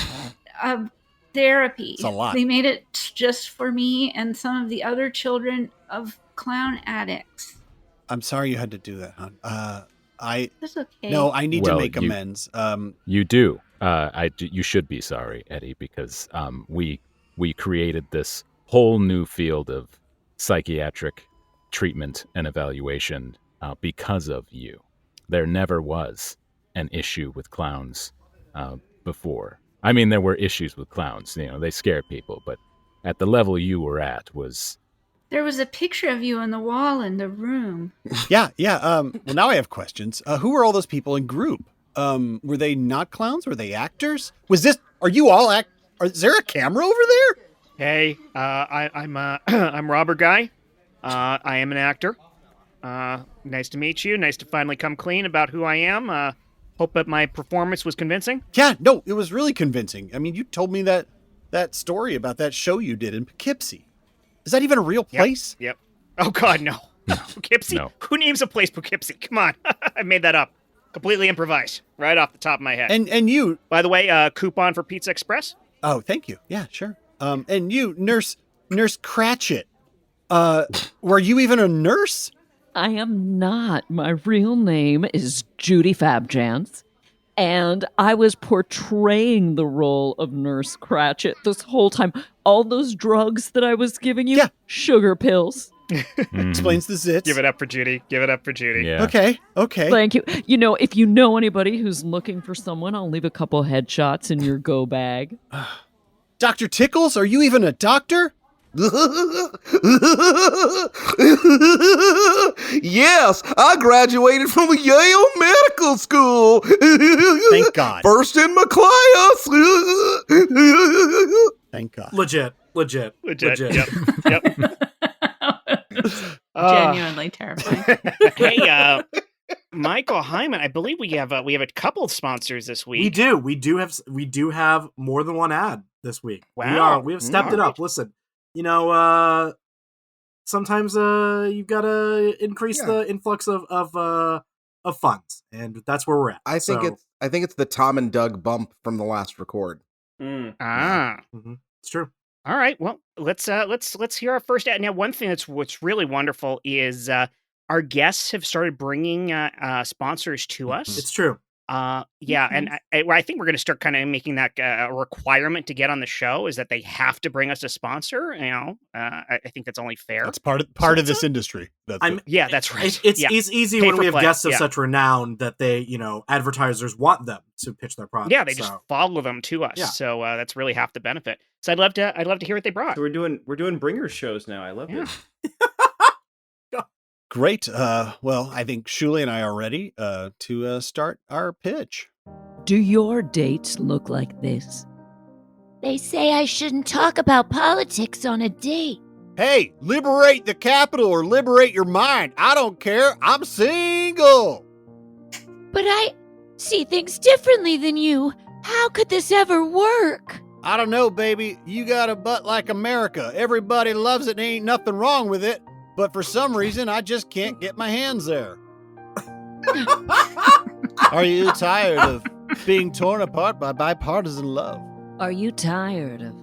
therapy. It's a lot. They made it just for me and some of the other children of clown addicts. I'm sorry you had to do that, hon. That's okay. No, I need to make amends. You do. You should be sorry, Eddie, because we created this whole new field of psychiatric treatment and evaluation because of you. There never was an issue with clowns before. I mean, there were issues with clowns. They scare people, but at the level you were at was... There was a picture of you on the wall in the room. Yeah. Well, now I have questions. Who were all those people in group? Were they not clowns? Were they actors? Are you all is there a camera over there? Hey, I'm Robert Guy. I am an actor. Nice to meet you. Nice to finally come clean about who I am. Hope that my performance was convincing. Yeah, no, it was really convincing. I mean, you told me that story about that show you did in Poughkeepsie. Is that even a real place? Yep. Oh, God, no. Poughkeepsie? No. Who names a place Poughkeepsie? Come on. I made that up. Completely improvised. Right off the top of my head. And you... By the way, coupon for Pizza Express? Oh, thank you. Yeah, sure. And you, Nurse Cratchit. Were you even a nurse? I am not. My real name is Judy Fabjans. And I was portraying the role of Nurse Cratchit this whole time. All those drugs that I was giving you, sugar pills. Explains the zits. Give it up for Judy. Give it up for Judy. Yeah. Okay. Thank you. You know, if you know anybody who's looking for someone, I'll leave a couple headshots in your go bag. Dr. Tickles, are you even a doctor? Yes, I graduated from Yale Medical School. Thank God. First in my class. Thank God. Legit. Yep. Genuinely terrifying. Hey, Michael Heiman, I believe we have a couple of sponsors this week. We do have more than one ad this week. Wow. We have stepped it up. Listen, you know, sometimes you've got to increase the influx of funds, and that's where we're at. I think it's the Tom and Doug bump from the last record. Mm-hmm. It's true. All right. Well, let's hear our first ad. Now, one thing what's really wonderful is our guests have started bringing sponsors to us. It's true. And I think we're going to start kind of making that a requirement to get on the show, is that they have to bring us a sponsor. You know, I think that's only fair. That's part of this industry. That's right. It's easy when we have guests of Yeah. such renown that they, you know, advertisers want them to pitch their product. Yeah, they just follow them to us. Yeah. So that's really half the benefit. So I'd love to hear what they brought. So we're doing bringer shows now. I love it. Great. Well, I think Shulie and I are ready to start our pitch. Do your dates look like this? They say I shouldn't talk about politics on a date. Hey, liberate the capital or liberate your mind. I don't care. I'm single. But I see things differently than you. How could this ever work? I don't know, baby. You got a butt like America. Everybody loves it and ain't nothing wrong with it. But for some reason, I just can't get my hands there. Are you tired of being torn apart by bipartisan love? Are you tired of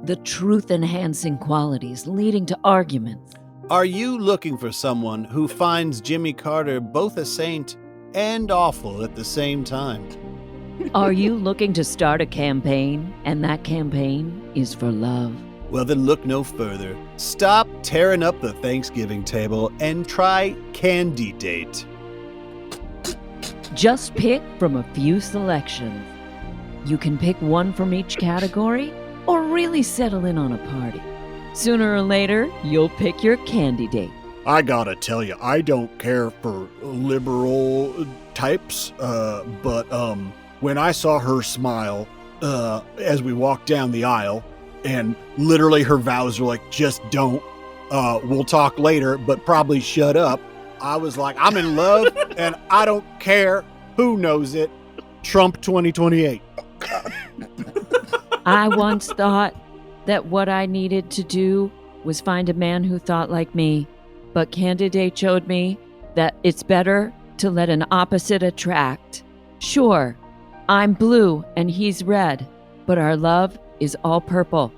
the truth-enhancing qualities leading to arguments? Are you looking for someone who finds Jimmy Carter both a saint and awful at the same time? Are you looking to start a campaign, and that campaign is for love? Well, then look no further. Stop tearing up the Thanksgiving table and try Candi-Date. Just pick from a few selections. You can pick one from each category, or really settle in on a party. Sooner or later, you'll pick your Candi-Date. I gotta tell you, I don't care for liberal types, but when I saw her smile as we walked down the aisle, and literally her vows were like, just don't, we'll talk later, but probably shut up. I was like, I'm in love, and I don't care who knows it. Trump 2028. I once thought that what I needed to do was find a man who thought like me, but Candi-Date showed me that it's better to let an opposite attract. Sure, I'm blue and he's red, but our love is all purple.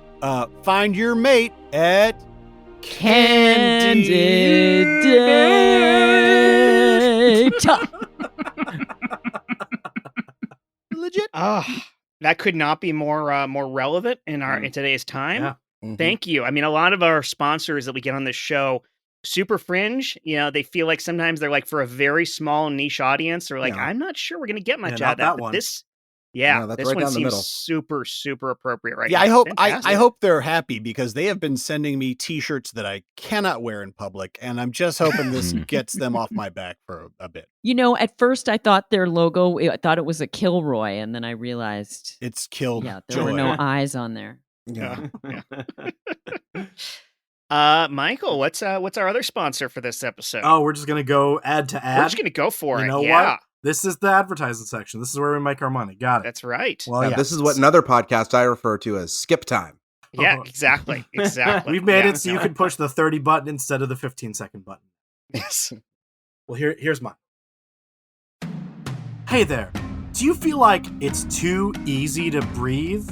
Find your mate at Candi-Date. Legit. That could not be more relevant in today's time. Yeah. Mm-hmm. Thank you. I mean, a lot of our sponsors that we get on this show, super fringe, you know, they feel like sometimes they're like for a very small niche audience. They're like, I'm not sure we're going to get much out of that. But one. this that's this right one down the seems middle. super, super appropriate right Yeah, now. I hope Fantastic. I hope they're happy because they have been sending me T-shirts that I cannot wear in public, and I'm just hoping this gets them off my back for a bit. You know, at first I thought their logo, I thought it was a Kilroy, and then I realized, It's killed. yeah, there were no eyes on there. Yeah. Michael, what's our other sponsor for this episode? Oh, we're just gonna go ad to ad. We're just gonna go for it. You know yeah. what? This is the advertising section. This is where we make our money. Got it. That's right. Well, Now, this is what another podcast I refer to as skip time. Yeah, exactly. We've made it so you can push the 30 button instead of the 15-second button. Yes. Well, here's mine. Hey there. Do you feel like it's too easy to breathe?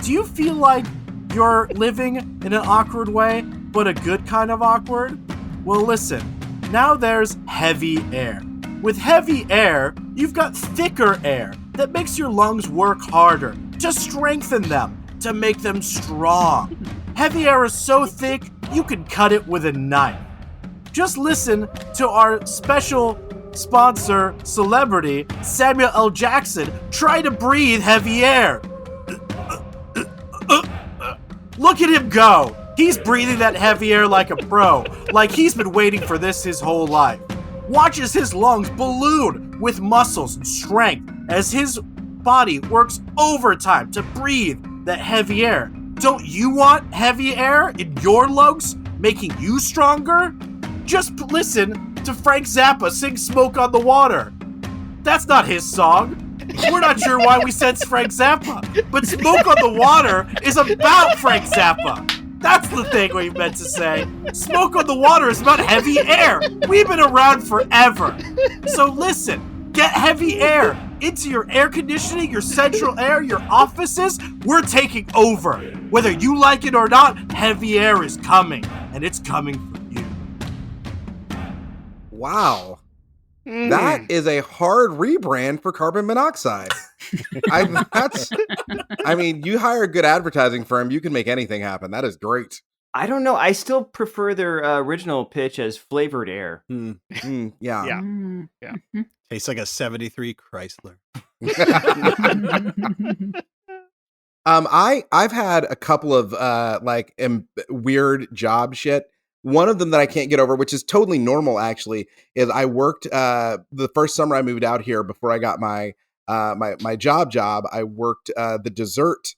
Do you feel like you're living in an awkward way, but a good kind of awkward? Well, listen. Now there's heavy air. With heavy air, you've got thicker air that makes your lungs work harder, to strengthen them, to make them strong. Heavy air is so thick, you can cut it with a knife. Just listen to our special sponsor, celebrity, Samuel L. Jackson, try to breathe heavy air. Look at him go. He's breathing that heavy air like a pro, like he's been waiting for this his whole life. Watch as his lungs balloon with muscles and strength as his body works overtime to breathe that heavy air. Don't you want heavy air in your lungs, making you stronger? Just listen to Frank Zappa sing Smoke on the Water. That's not his song. We're not sure why we said Frank Zappa, but Smoke on the Water is about Frank Zappa. That's the thing we meant to say. Smoke on the Water is about heavy air. We've been around forever. So listen, get heavy air into your air conditioning, your central air, your offices. We're taking over. Whether you like it or not, heavy air is coming, and it's coming for you. Wow. That is a hard rebrand for carbon monoxide. I mean, you hire a good advertising firm, you can make anything happen. That is great. I don't know. I still prefer their original pitch as flavored air. Yeah. Tastes like a 73 Chrysler. I've had a couple of weird job shit. One of them that I can't get over, which is totally normal actually, is I worked the first summer I moved out here before I got my job. I worked the dessert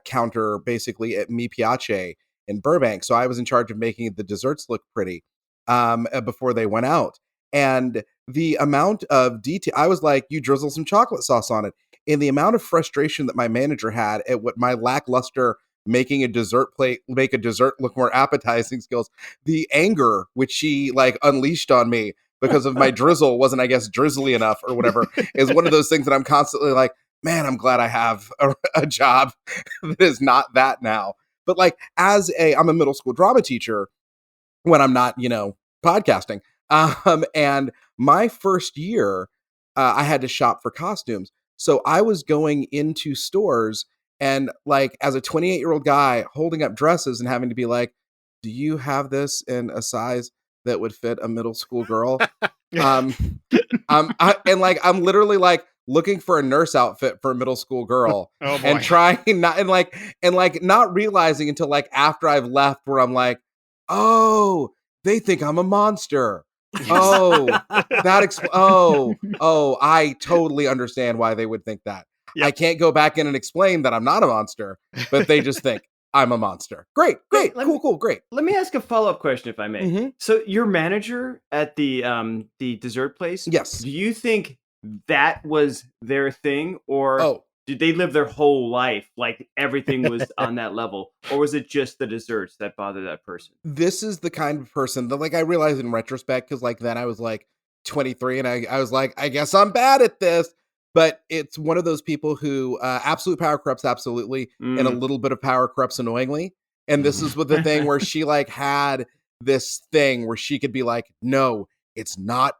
counter basically at Mi Piace in Burbank. So I was in charge of making the desserts look pretty before they went out. And the amount of detail, I was like, you drizzle some chocolate sauce on it. And the amount of frustration that my manager had at what my lackluster making a dessert plate, make a dessert look more appetizing skills, the anger which she like unleashed on me because of my drizzle wasn't, I guess, drizzly enough or whatever, is one of those things that I'm constantly like, man, I'm glad I have a job that is not that now. But like, I'm a middle school drama teacher when I'm not, podcasting. And my first year, I had to shop for costumes. So I was going into stores and like, as a 28-year-old guy holding up dresses and having to be like, do you have this in a size that would fit a middle school girl? I'm literally like looking for a nurse outfit for a middle school girl and trying not realizing until like after I've left where I'm like, oh, they think I'm a monster. I totally understand why they would think that. Yep. I can't go back in and explain that I'm not a monster, but they just think I'm a monster. Great. Great. Let me ask a follow-up question, if I may. Mm-hmm. So your manager at the dessert place, yes. Do you think that was their thing, or did they live their whole life like everything was on that level, or was it just the desserts that bothered that person? This is the kind of person that, like, I realized in retrospect, because like then I was like 23 and I was like, I guess I'm bad at this. But it's one of those people who absolute power corrupts absolutely, and a little bit of power corrupts annoyingly. And this is with the thing where she like had this thing where she could be like, no, it's not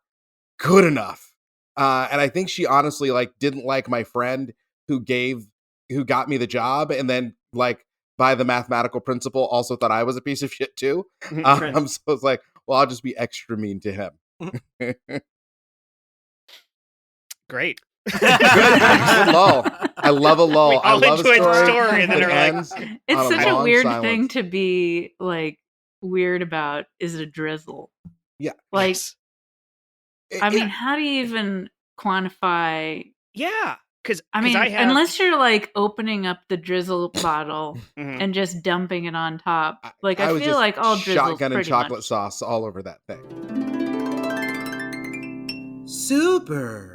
good enough. And I think she honestly like didn't like my friend who got me the job, and then like by the mathematical principle also thought I was a piece of shit too. So it's like, well, I'll just be extra mean to him. Great. Good lull. I love a lull. I love a story and then they're like, it's such a weird thing to be like weird about. Is it a drizzle? Yeah. Like, I mean, how do you even quantify? Yeah. Because unless you're like opening up the drizzle bottle and just dumping it on top, like I feel like all drizzles shotgunning chocolate sauce all over that thing. Super.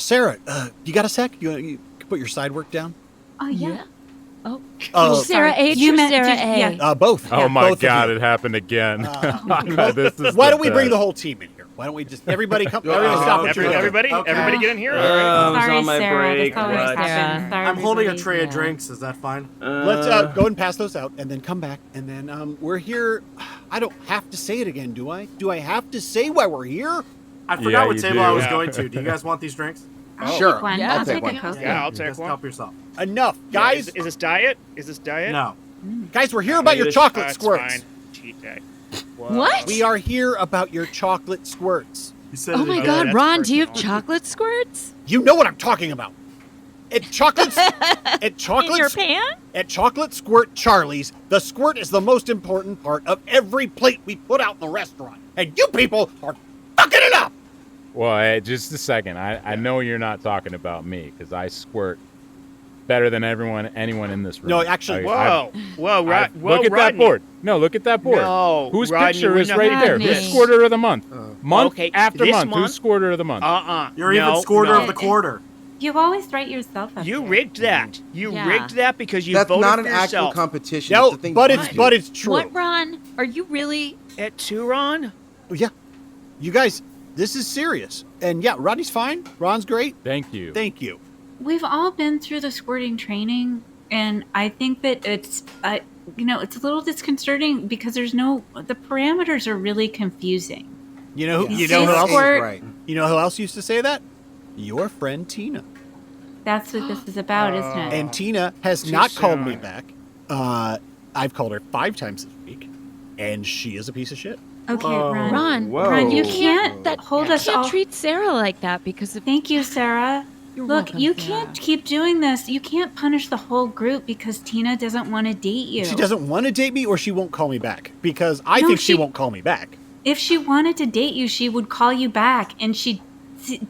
Sarah, you got a sec? You can put your side work down? Oh, yeah. Sarah H or Sarah A? Both. Oh my both God! It happened again. This is why don't we bring the whole team in here? Why don't we just everybody come? Everybody get in here. I was Sorry, on my Sarah. break. This always What? happens. Sorry, I'm holding a everybody. tray of drinks. Is that fine? Let's go and pass those out, and then come back, and then we're here. I don't have to say it again, do I? Do I have to say why we're here? I forgot what you table do. I was Yeah. going to. Do you guys want these drinks? Sure. One. Yeah, I'll I'll take take a one. Coke. Yeah, I'll take Just one. help yourself. Enough, guys. Is this diet? Is this diet? No. Guys, we're here about your chocolate It's squirts. fine. Cheat day. What? We are here about your chocolate squirts. You said Oh it my again. God, that's Ron, do you have personal. chocolate squirts You know what I'm talking about. At chocolates, at in your chocolates, pants? at Chocolate Squirt Charlie's, the squirt is the most important part of every plate we put out in the restaurant, and you people are fucking it up. Well, hey, just a second. I know you're not talking about me because I squirt better than anyone in this room. No, actually, Whoa, look at that Rodney. board. No, look at that board. No, Whose Rodney, picture we is know right there? Rodney. Who's squirter of the month? Month Okay, after this month. month- Who's squirter of the month? You're even squirter of the quarter. You always write yourself up. You there. rigged that. You Yeah. rigged that because you That's voted not for an actual yourself. competition. No, it's a thing but you it's do. true. What, Ron? Are you really? At two, Ron? Yeah, you guys, this is serious. And yeah, Rodney's fine. Ron's great. Thank you. Thank you. We've all been through the squirting training, and I think that it's, it's a little disconcerting because the parameters are really confusing. You know, Yeah. you know who else? Squirt. Right. You know who else used to say that? Your friend Tina. That's what this is about, isn't it? And Tina has Too not called me soon. back. I've called her 5 times this week, and she is a piece of shit. Okay, Whoa. Ron. Whoa. Ron, you can't That hold you us can't all. treat Sarah like that because of. Thank you, Sarah. You're Look, welcome, you Sarah. can't keep doing this. You can't punish the whole group because Tina doesn't want to date you. She doesn't want to date me, or she won't call me back because I No, think she she- won't call me back. If she wanted to date you, she would call you back. And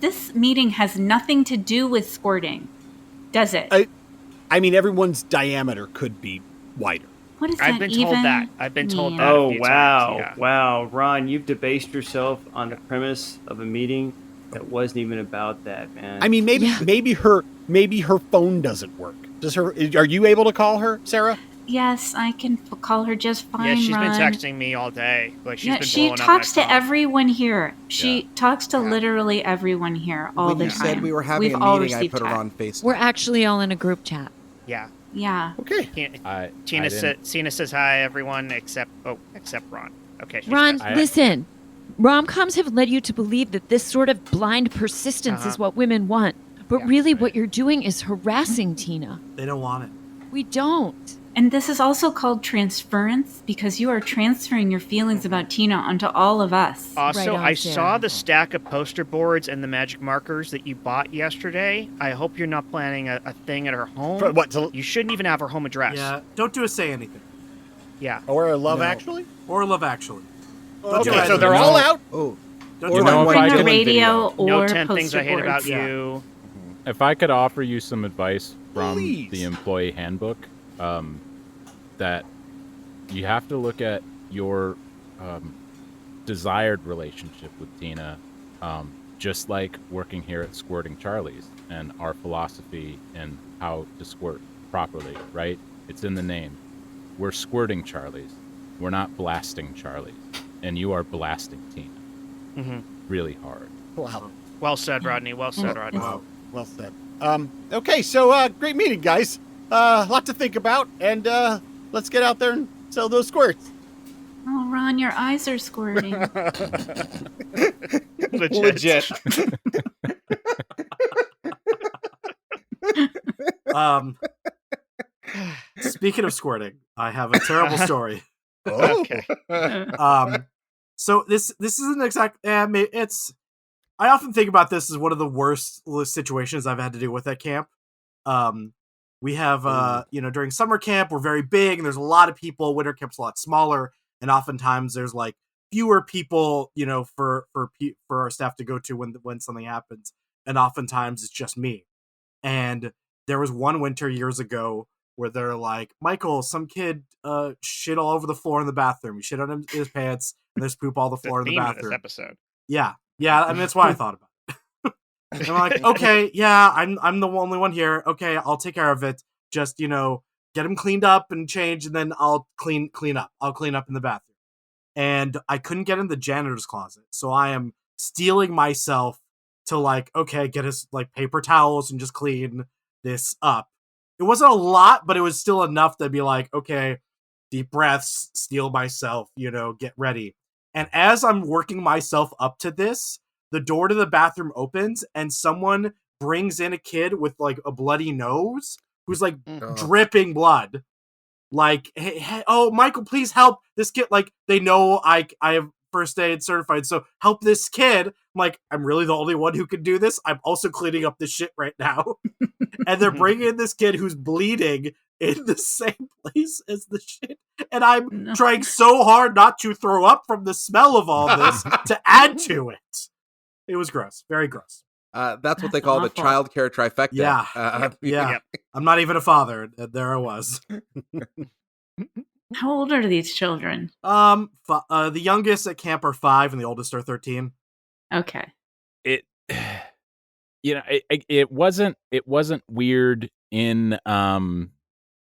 this meeting has nothing to do with squirting, does it? I mean, everyone's diameter could be wider. What is I've that been even told that. I've been told mean? that. a Oh, few wow. times, yeah. Wow. Ron, you've debased yourself on the premise of a meeting that wasn't even about that, man. I mean, maybe her phone doesn't work. Are you able to call her, Sarah? Yes, I can call her just fine. Yeah, she's Ron. been texting me all day. Like she's Yeah, been she blowing up talks my to phone. everyone here. She Yeah. talks to literally everyone here all When the you time. said we were having We've a all meeting, I received put her text. on FaceTime. We're actually all in a group chat. Yeah. Yeah. Okay. Tina didn't- says hi, everyone except Ron. Okay. she's Ron, back. listen. Rom-coms have led you to believe that this sort of blind persistence is what women want. But Yeah, really, right. what you're doing is harassing Tina. They don't want it. We don't. And this is also called transference because you are transferring your feelings about Tina onto all of us. Also, Right on, I Sarah. saw the stack of poster boards and the magic markers that you bought yesterday. I hope you're not planning a thing at her home. For what? You shouldn't even have her home address. Yeah. Don't do a say anything. Yeah. Or Love No. Actually? Or Love Actually. Don't do Okay, either so of they're those. all out. Oh, Don't or do the either. one Bring Dylan the radio video. No or 10 things poster I hate about boards. you. If I could offer you some advice from Please. the employee handbook, that you have to look at your desired relationship with Tina, just like working here at Squirting Charlie's and our philosophy and how to squirt properly, right? It's in the name. We're squirting Charlie's. We're not blasting Charlie's. And you are blasting Tina Mm-hmm. really hard. Wow. Well said, Rodney. Well said, Rodney. Wow. Well said. Okay, so great meeting, guys. A lot to think about, and let's get out there and sell those squirts. Oh, Ron, your eyes are squirting. legit. Speaking of squirting, I have a terrible story. Oh. Okay. So this isn't exact. It's. I often think about this as one of the worst situations I've had to deal with at camp. We have during summer camp we're very big and there's a lot of people. Winter camp's a lot smaller, and oftentimes there's like fewer people, for our staff to go to when something happens, and oftentimes it's just me. And there was one winter years ago where they're like, Michael, some kid shit all over the floor in the bathroom. He shit on his pants, and there's poop all the floor in the Theme of this bathroom. episode. Yeah, I mean that's why I thought about it. And I'm like, okay, yeah, I'm the only one here. Okay, I'll take care of it. Just get him cleaned up and changed, and then I'll clean up. I'll clean up in the bathroom. And I couldn't get in the janitor's closet, so I am steeling myself to like, okay, get us like paper towels and just clean this up. It wasn't a lot, but it was still enough to be like, okay, deep breaths, steel myself, get ready. And as I'm working myself up to this, the door to the bathroom opens and someone brings in a kid with like a bloody nose who's like dripping blood. Like, hey, oh, Michael, please help this kid. Like, they know I have first aid certified, so help this kid. I'm like, I'm really the only one who can do this. I'm also cleaning up this shit right now. And they're bringing in this kid who's bleeding in the same place as the shit. And I'm trying so hard not to throw up from the smell of all this to add to it. It was gross. Very gross. That's what they call the child care trifecta. Yeah. Yeah. I'm not even a father. There I was. How old are these children? The youngest at camp are 5 and the oldest are 13. Okay. It wasn't weird in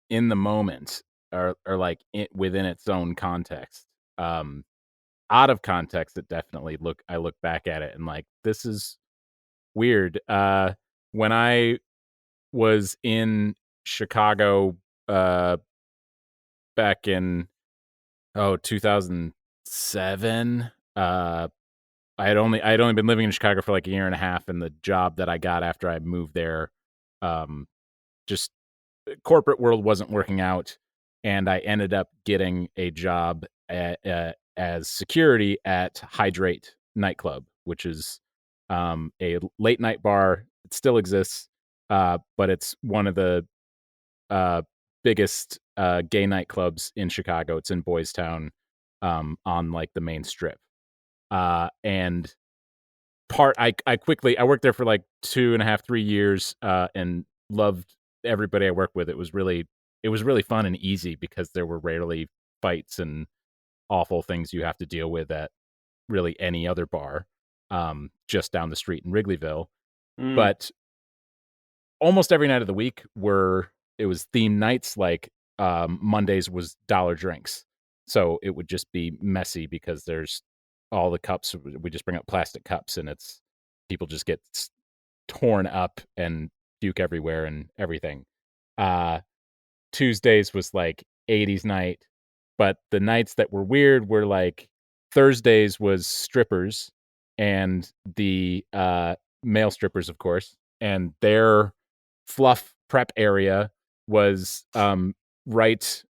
the moment or like within its own context. Out of context, it definitely I look back at it and like, this is weird. When I was in Chicago back in 2007, I had only been living in Chicago for like a year and a half, and the job that I got after I moved there, just corporate world wasn't working out, and I ended up getting a job as security at Hydrate nightclub, which is a late night bar. It still exists, but it's one of the biggest gay nightclubs in Chicago. It's in Boys Town, on like the main strip. And I worked there for like 2.5, 3 years, and loved everybody I worked with. It was really fun and easy because there were rarely fights and awful things you have to deal with at really any other bar, just down the street in Wrigleyville. But almost every night of the week it was themed nights. Like Mondays was dollar drinks, so it would just be messy because there's all the cups. We just bring up plastic cups, and people just get torn up and puke everywhere and everything. Tuesdays was like 80s night, but the nights that were weird were like Thursdays was strippers, and the male strippers, of course, and their fluff prep area was right.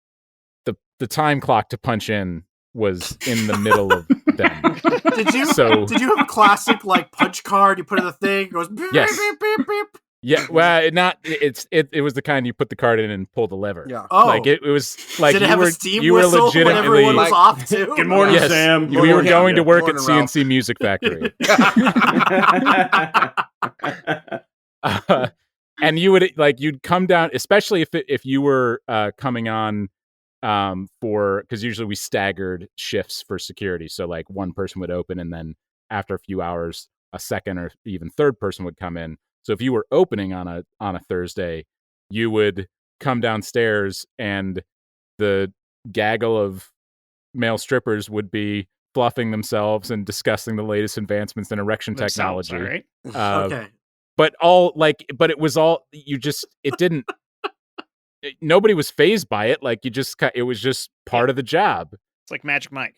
The time clock to punch in was in the middle of them. Did you have a classic like punch card? You put in the thing, it goes beep, yes. beep, beep, beep. Yeah, well, it was the kind you put the card in and pull the lever. Yeah. Oh, like it was like did it have a steam you were whistle legitimately when everyone was off too? Good morning, yes, Sam. We were going to work at CNC Music Factory. And you'd come down, especially if you were coming on because usually we staggered shifts for security. So like one person would open, and then after a few hours, a second or even third person would come in. So if you were opening on a Thursday, you would come downstairs, and the gaggle of male strippers would be fluffing themselves and discussing the latest advancements in erection technology. Right. Okay. But it was all, it didn't, nobody was fazed by it. Like it was just part of the job. It's like Magic Mike.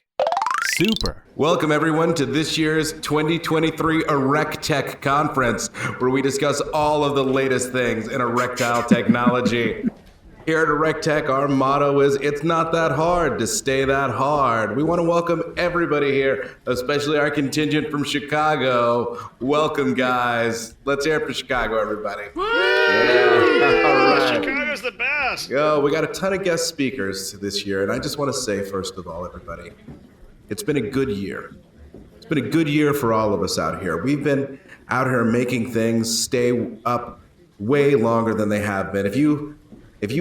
Super. Welcome, everyone, to this year's 2023 ErecTech Conference, where we discuss all of the latest things in erectile technology. Here at ErecTech, our motto is, it's not that hard to stay that hard. We want to welcome everybody here, especially our contingent from Chicago. Welcome, guys. Let's hear it for Chicago, everybody. Yeah. All right. Chicago's the best. Yo, we got a ton of guest speakers this year, and I just want to say, first of all, everybody, it's been a good year. It's been a good year for all of us out here. We've been out here making things stay up way longer than they have been. If you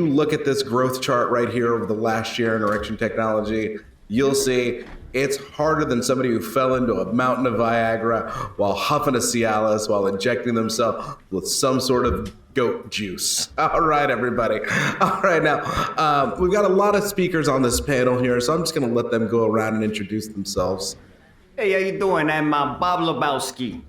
look at this growth chart right here over the last year in erection technology, you'll see it's harder than somebody who fell into a mountain of Viagra while huffing a Cialis, while injecting themselves with some sort of goat juice. All right, everybody. All right, now, we've got a lot of speakers on this panel here, so I'm just going to let them go around and introduce themselves. Hey, how you doing? I'm Bob Lebowski.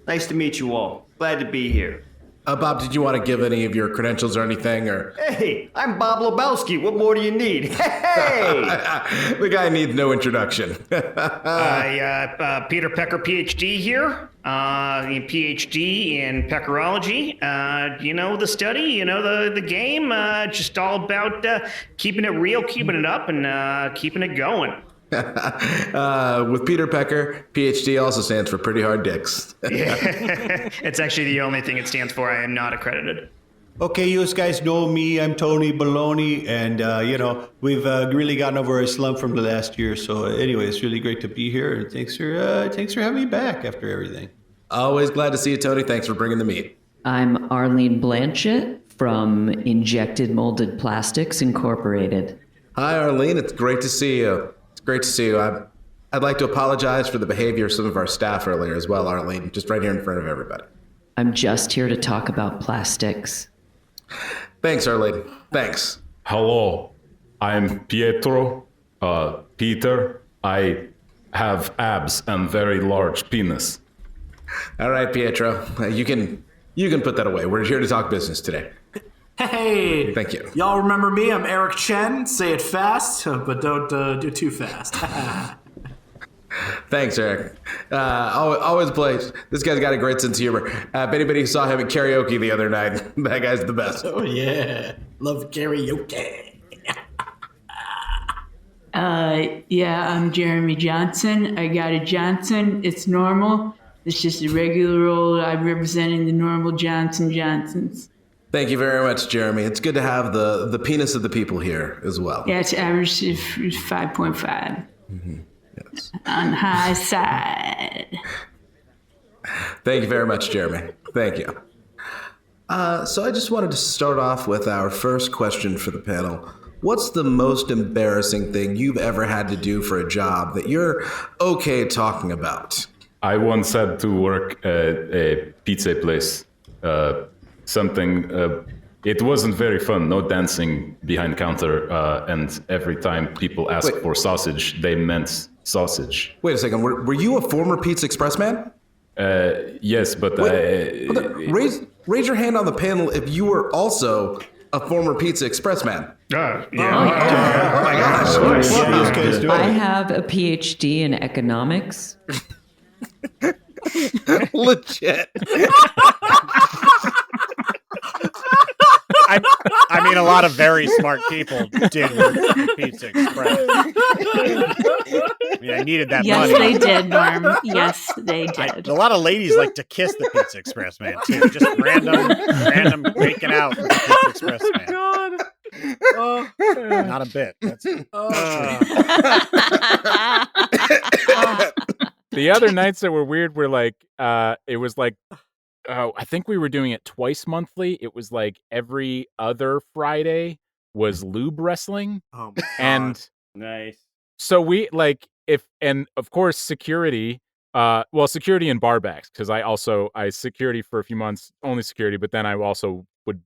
Nice to meet you all. Glad to be here. Bob, did you want to give any of your credentials or anything? Or Hey, I'm Bob Lebowski. What more do you need? Hey! The guy needs no introduction. Peter Pecker, PhD here. PhD in Peckerology. You know the study, you know the game. Just all about keeping it real, keeping it up, and keeping it going. With Peter Pecker, PhD also stands for pretty hard dicks. It's actually the only thing it stands for. I am not accredited. Okay, you guys know me. I'm Tony Baloney, and we've really gotten over our slump from the last year. So anyway, it's really great to be here, and thanks for having me back after everything. Always glad to see you, Tony. Thanks for bringing the meat. I'm Arlene Blanchett from Injected Molded Plastics Incorporated. Hi, Arlene. It's great to see you. Great to see you. I'd like to apologize for the behavior of some of our staff earlier as well, Arlene, just right here in front of everybody. I'm just here to talk about plastics. Thanks, Arlene. Thanks. Hello, I'm Pietro. Peter. I have abs and very large penis. All right, Pietro. You can put that away. We're here to talk business today. Hey! Thank you. Y'all remember me? I'm Eric Chen. Say it fast, but don't do too fast. Thanks, Eric. Always plays. This guy's got a great sense of humor. If anybody saw him at karaoke the other night, that guy's the best. Oh, yeah. Love karaoke. I'm Jeremy Johnson. I got a Johnson. It's normal. It's just a regular old, I'm representing the normal Johnsons. Thank you very much, Jeremy. It's good to have the penis of the people here as well. Yeah, it's average 5.5. Mm-hmm. Yes. On the high side. Thank you very much, Jeremy. Thank you. So I just wanted to start off with our first question for the panel. What's the most embarrassing thing you've ever had to do for a job that you're okay talking about? I once had to work at a pizza place. It wasn't very fun. No dancing behind counter, and every time people ask for sausage, they meant sausage. Wait a second. Were you a former Pizza Express man? Yes, but raise your hand on the panel if you were also a former Pizza Express man. Yeah. Oh my gosh. I have a PhD in economics. Legit. I mean, a lot of very smart people did work at Pizza Express. I mean, I needed that money. Yes, they did, Norm. Yes, they did. A lot of ladies like to kiss the Pizza Express man, too. Just random making out with the Pizza Express man. God. Oh, not a bit. That's The other nights that were weird were like, it was like, I think we were doing it twice monthly. It was like every other Friday was lube wrestling. Oh my God. And nice. So we and of course security, security and barbacks, because I security for a few months, only security, but then I also would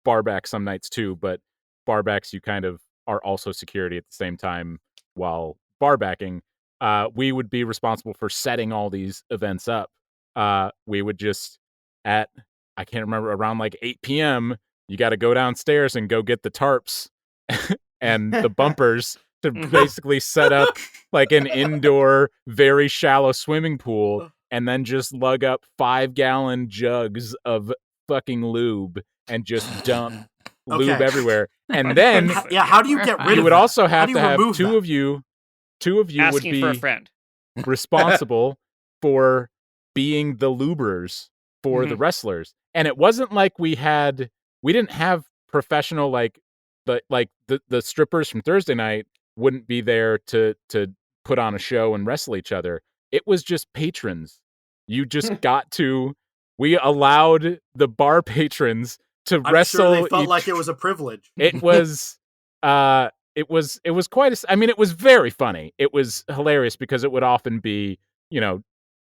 barback some nights too. But barbacks, you kind of are also security at the same time while barbacking. We would be responsible for setting all these events up. We would just I can't remember, around like 8 p.m., you got to go downstairs and go get the tarps and the bumpers to basically set up like an indoor, very shallow swimming pool, and then just lug up 5-gallon jugs of fucking lube and just dump lube everywhere. And then, how do you get rid of it? You would also have to have two of you asking would be for a friend. responsible for being the lubers for the wrestlers. And it wasn't like we didn't have professional, the strippers from Thursday night wouldn't be there to put on a show and wrestle each other. It was just patrons. You just we allowed the bar patrons to wrestle. I'm sure they felt like it was a privilege. It was it was quite it was very funny. It was hilarious because it would often be,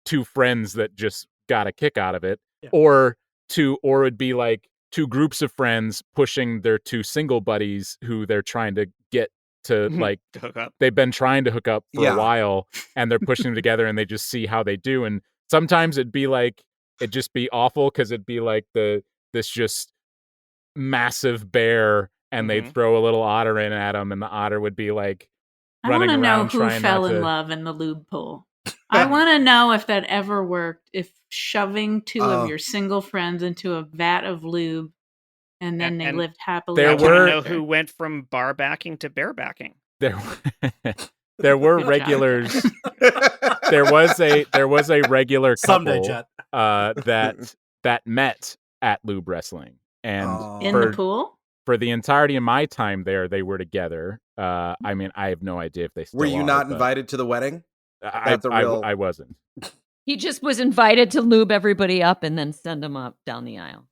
two friends that just got a kick out of it, or it'd be like two groups of friends pushing their two single buddies who they're trying to get to like to hook up. They've been trying to hook up for a while, and they're pushing them together, and they just see how they do. And sometimes it'd just be awful because it'd be like this just massive bear, and they'd throw a little otter in at him, and the otter would be like running around. I want to know who fell in love in the lube pool. I want to know if that ever worked. If shoving two of your single friends into a vat of lube, and then they lived happily. I want to know who went from bar backing to barebacking. There were regulars. there was a regular couple that met at lube wrestling, and in the pool. For the entirety of my time there, they were together. I mean, I have no idea if they still were. You are, not invited to the wedding? I wasn't. He just was invited to lube everybody up and then send them up down the aisle.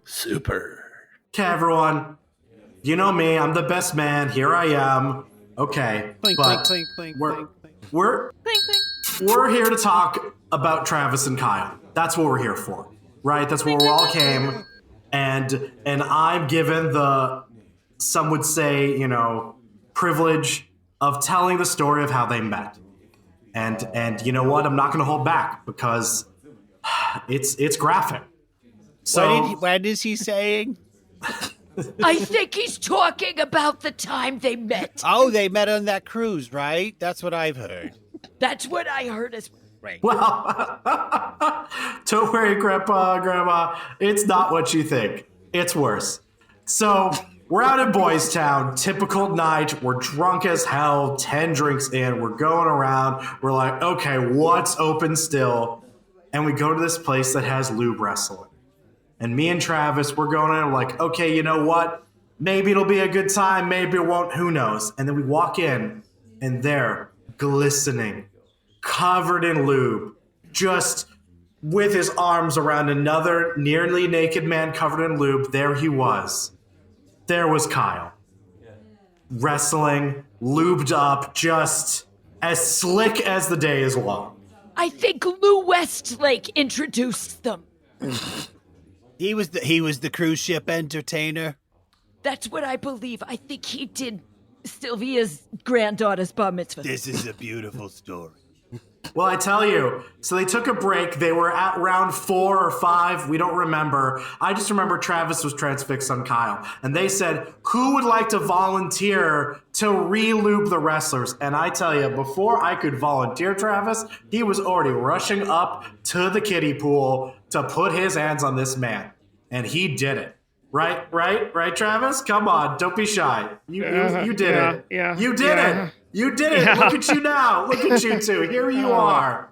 Super. Okay, everyone. You know me. I'm the best man. Here I am. Okay, but we're here to talk about Travis and Kyle. That's what we're here for, right? That's where we all came, and I'm given the, some would say, privilege of telling the story of how they met. And you know what? I'm not going to hold back because it's graphic. So what is he saying? I think he's talking about the time they met. Oh, they met on that cruise, right? That's what I've heard. That's what I heard as right. Well, don't worry, Grandma. It's not what you think. It's worse. So we're out in Boys Town, typical night. We're drunk as hell, 10 drinks in. We're going around. We're like, okay, what's open still? And we go to this place that has lube wrestling. And me and Travis, we're going in, we're like, okay, you know what? Maybe it'll be a good time. Maybe it won't. Who knows? And then we walk in, and they're glistening, covered in lube, just with his arms around another nearly naked man covered in lube. There he was. There was Kyle. Wrestling, lubed up, just as slick as the day is long. I think Lou Westlake introduced them. He was the cruise ship entertainer. That's what I believe. I think he did Sylvia's granddaughter's bar mitzvah. This is a beautiful story. Well, I tell you, so they took a break. They were at round 4 or 5. We don't remember. I just remember Travis was transfixed on Kyle. And they said, who would like to volunteer to re-lube the wrestlers? And I tell you, before I could volunteer Travis, he was already rushing up to the kiddie pool to put his hands on this man. And he did it. Right, Travis? Come on, don't be shy. You did it. Yeah. You did it. You did it. Look at you now. Look at you two. Here you are.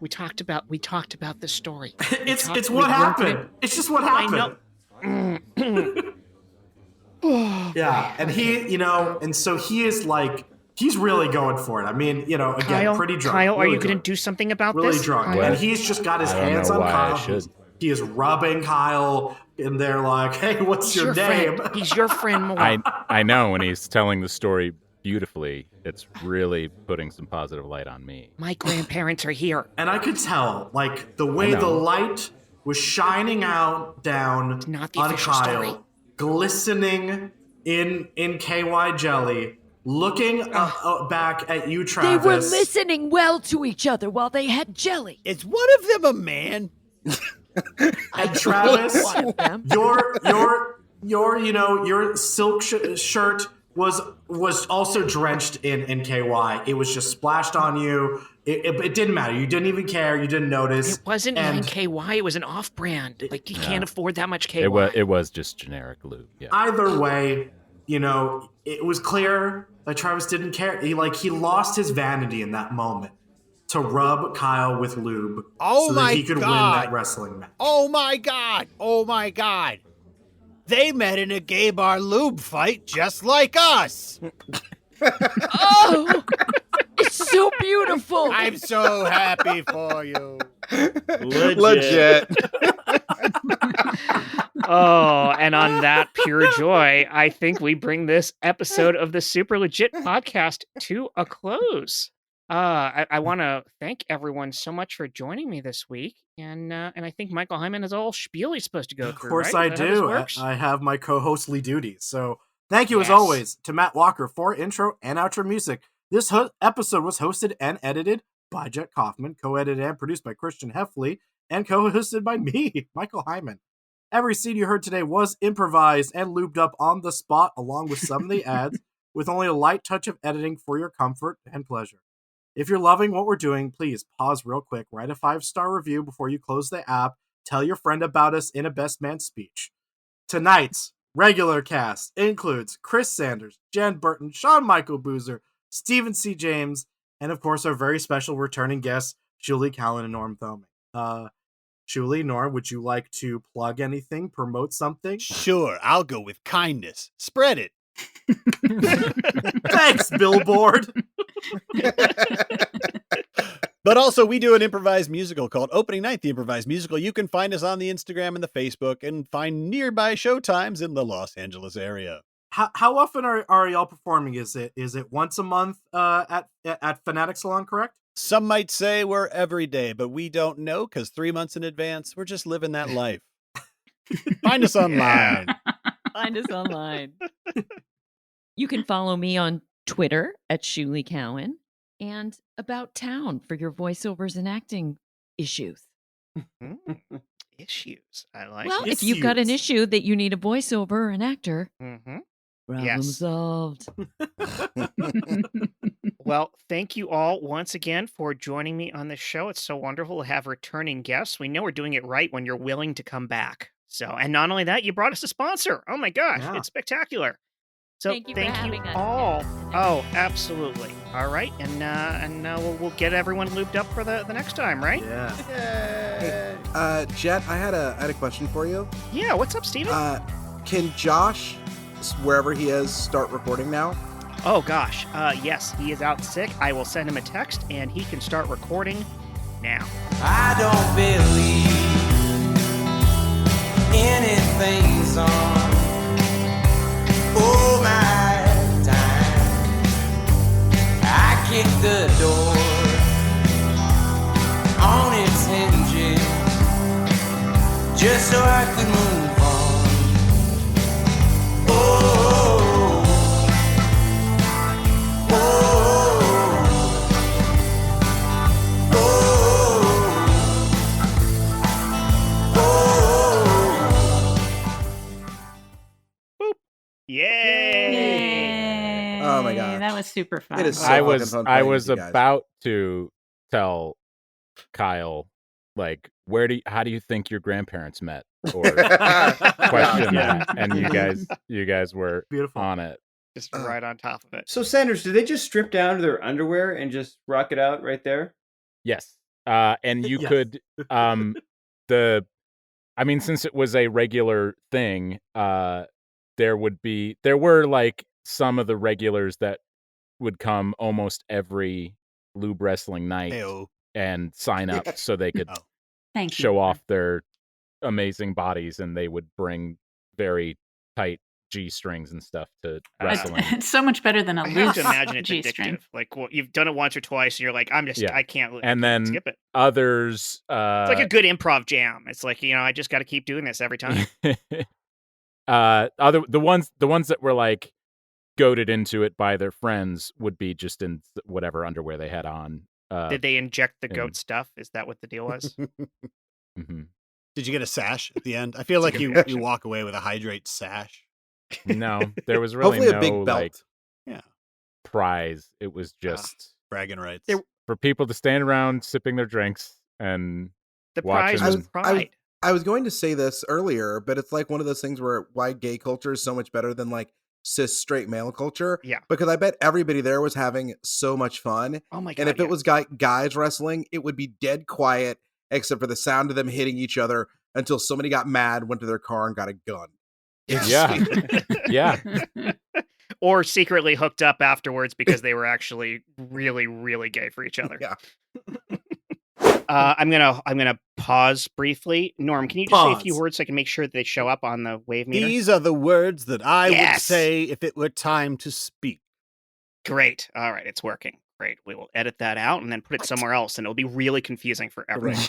We talked about the story. It's what happened. It's just what happened. Yeah, and he, and so he is like, he's really going for it. I mean, again, Kyle, pretty drunk. Kyle, really are you going to do something about really this? Really drunk. Kyle? And he's just got his hands on Kyle. He is rubbing Kyle, and they're like, hey, what's your name? Friend. He's your friend more. I know, when he's telling the story beautifully, it's really putting some positive light on me. My grandparents are here. And I could tell, like, the way the light was shining out down not the on Kyle, story. Glistening in KY jelly, looking back at you, Travis. They were listening well to each other while they had jelly. Is one of them a man? And Travis, your silk shirt was also drenched in KY. It was just splashed on you. It didn't matter. You didn't even care. You didn't notice. It wasn't even KY. It was an off-brand. Like, you can't afford that much KY. It was just generic lube. Yeah. Either way, it was clear that Travis didn't care. He lost his vanity in that moment to rub Kyle with lube so that he could win that wrestling match. Oh my God. They met in a gay bar lube fight just like us. Oh, it's so beautiful. I'm so happy for you. Legit. Oh, and on that pure joy, I think we bring this episode of the Super Legit podcast to a close. I want to thank everyone so much for joining me this week, and I think Michael Heiman has a whole spiel he's supposed to go through. Of course, right? I do. I have my co-hostly duties. So thank you as always to Matt Walker for intro and outro music. This episode was hosted and edited by Jet Kaufman, co-edited and produced by Christian Heffley, and co-hosted by me, Michael Heiman. Every scene you heard today was improvised and lubed up on the spot, along with some of the ads, with only a light touch of editing for your comfort and pleasure. If you're loving what we're doing, please pause real quick, write a 5-star review before you close the app, tell your friend about us in a best man speech. Tonight's regular cast includes Chris Sanders, Jen Burton, Sean Michael Boozer, Stephen C. James, and of course our very special returning guests, Shulie Cowen and Norm Thoeming. Shulie, Norm, would you like to plug anything, promote something? Sure, I'll go with kindness. Spread it. Thanks, Billboard. But also, we do an improvised musical called Opening Night, the Improvised Musical. You can find us on the Instagram and the Facebook and find nearby showtimes in the Los Angeles area. How often are y'all performing? Is it once a month at Fanatic Salon, correct? Some might say we're every day, but we don't know because 3 months in advance, we're just living that life. Find us online. Find us online. You can follow me on Twitter at Shulie Cowen and About Town for your voiceovers and acting issues. Issues. I like Well, issues. if you've got an issue that you need a voiceover or an actor, problem Yes. solved. Well, thank you all once again for joining me on this show. It's so wonderful to have returning guests. We know we're doing it right when you're willing to come back. So, and not only that, you brought us a sponsor. Oh my gosh, Yeah. it's spectacular. So Thank you for having us. all. Oh, absolutely. All right, and we'll get everyone looped up for the next time, right? Yeah. Hey, Jet, I had a question for you. Yeah. What's up, Steven? Can Josh, wherever he is, start recording now? Oh gosh, yes, he is out sick. I will send him a text, and he can start recording now. I don't believe anything's on. Oh my time, I kicked the door on its hinges just so I could move on. Oh, oh, Boop. Yay! Oh my god, that was super fun. It is so I fucking was fun playing with you guys. about to tell Kyle, like, how do you think your grandparents met? Or question that, and you guys were Beautiful. on it. Just right on top of it. So, Sanders, did they just strip down to their underwear and just rock it out right there? Yes. And you could, since it was a regular thing, there were like some of the regulars that would come almost every lube wrestling night and sign up so they could Thank show you. off their amazing bodies, and they would bring very tight G-strings and stuff to wrestling. It's so much better than a I have to loose imagine it's G-string. addictive. Like, well, you've done it once or twice, and you're like, I can't. And then skip it. Others, It's like a good improv jam. It's like, I just got to keep doing this every time. the ones that were like goaded into it by their friends would be just in whatever underwear they had on. Did they inject the goat stuff? Is that what the deal was? Mm-hmm. Did you get a sash at the end? I feel like you walk away with a hydrate sash. No, there was really Hopefully no a big belt. prize. It was just bragging rights for people to stand around sipping their drinks and the watching. prize was pride. I was going to say this earlier, but it's like one of those things where why gay culture is so much better than like cis straight male culture. Yeah. Because I bet everybody there was having so much fun. Oh my god! And if it was guys wrestling, it would be dead quiet except for the sound of them hitting each other until somebody got mad, went to their car, and got a gun. Yeah. Yeah. Or secretly hooked up afterwards because they were actually really, really gay for each other. Yeah. I'm gonna pause briefly. Norm, can you just say a few words so I can make sure that they show up on the wave meter? These are the words that I would say if it were time to speak. Great. All right, it's working. Great. We will edit that out and then put it somewhere else, and it'll be really confusing for everyone.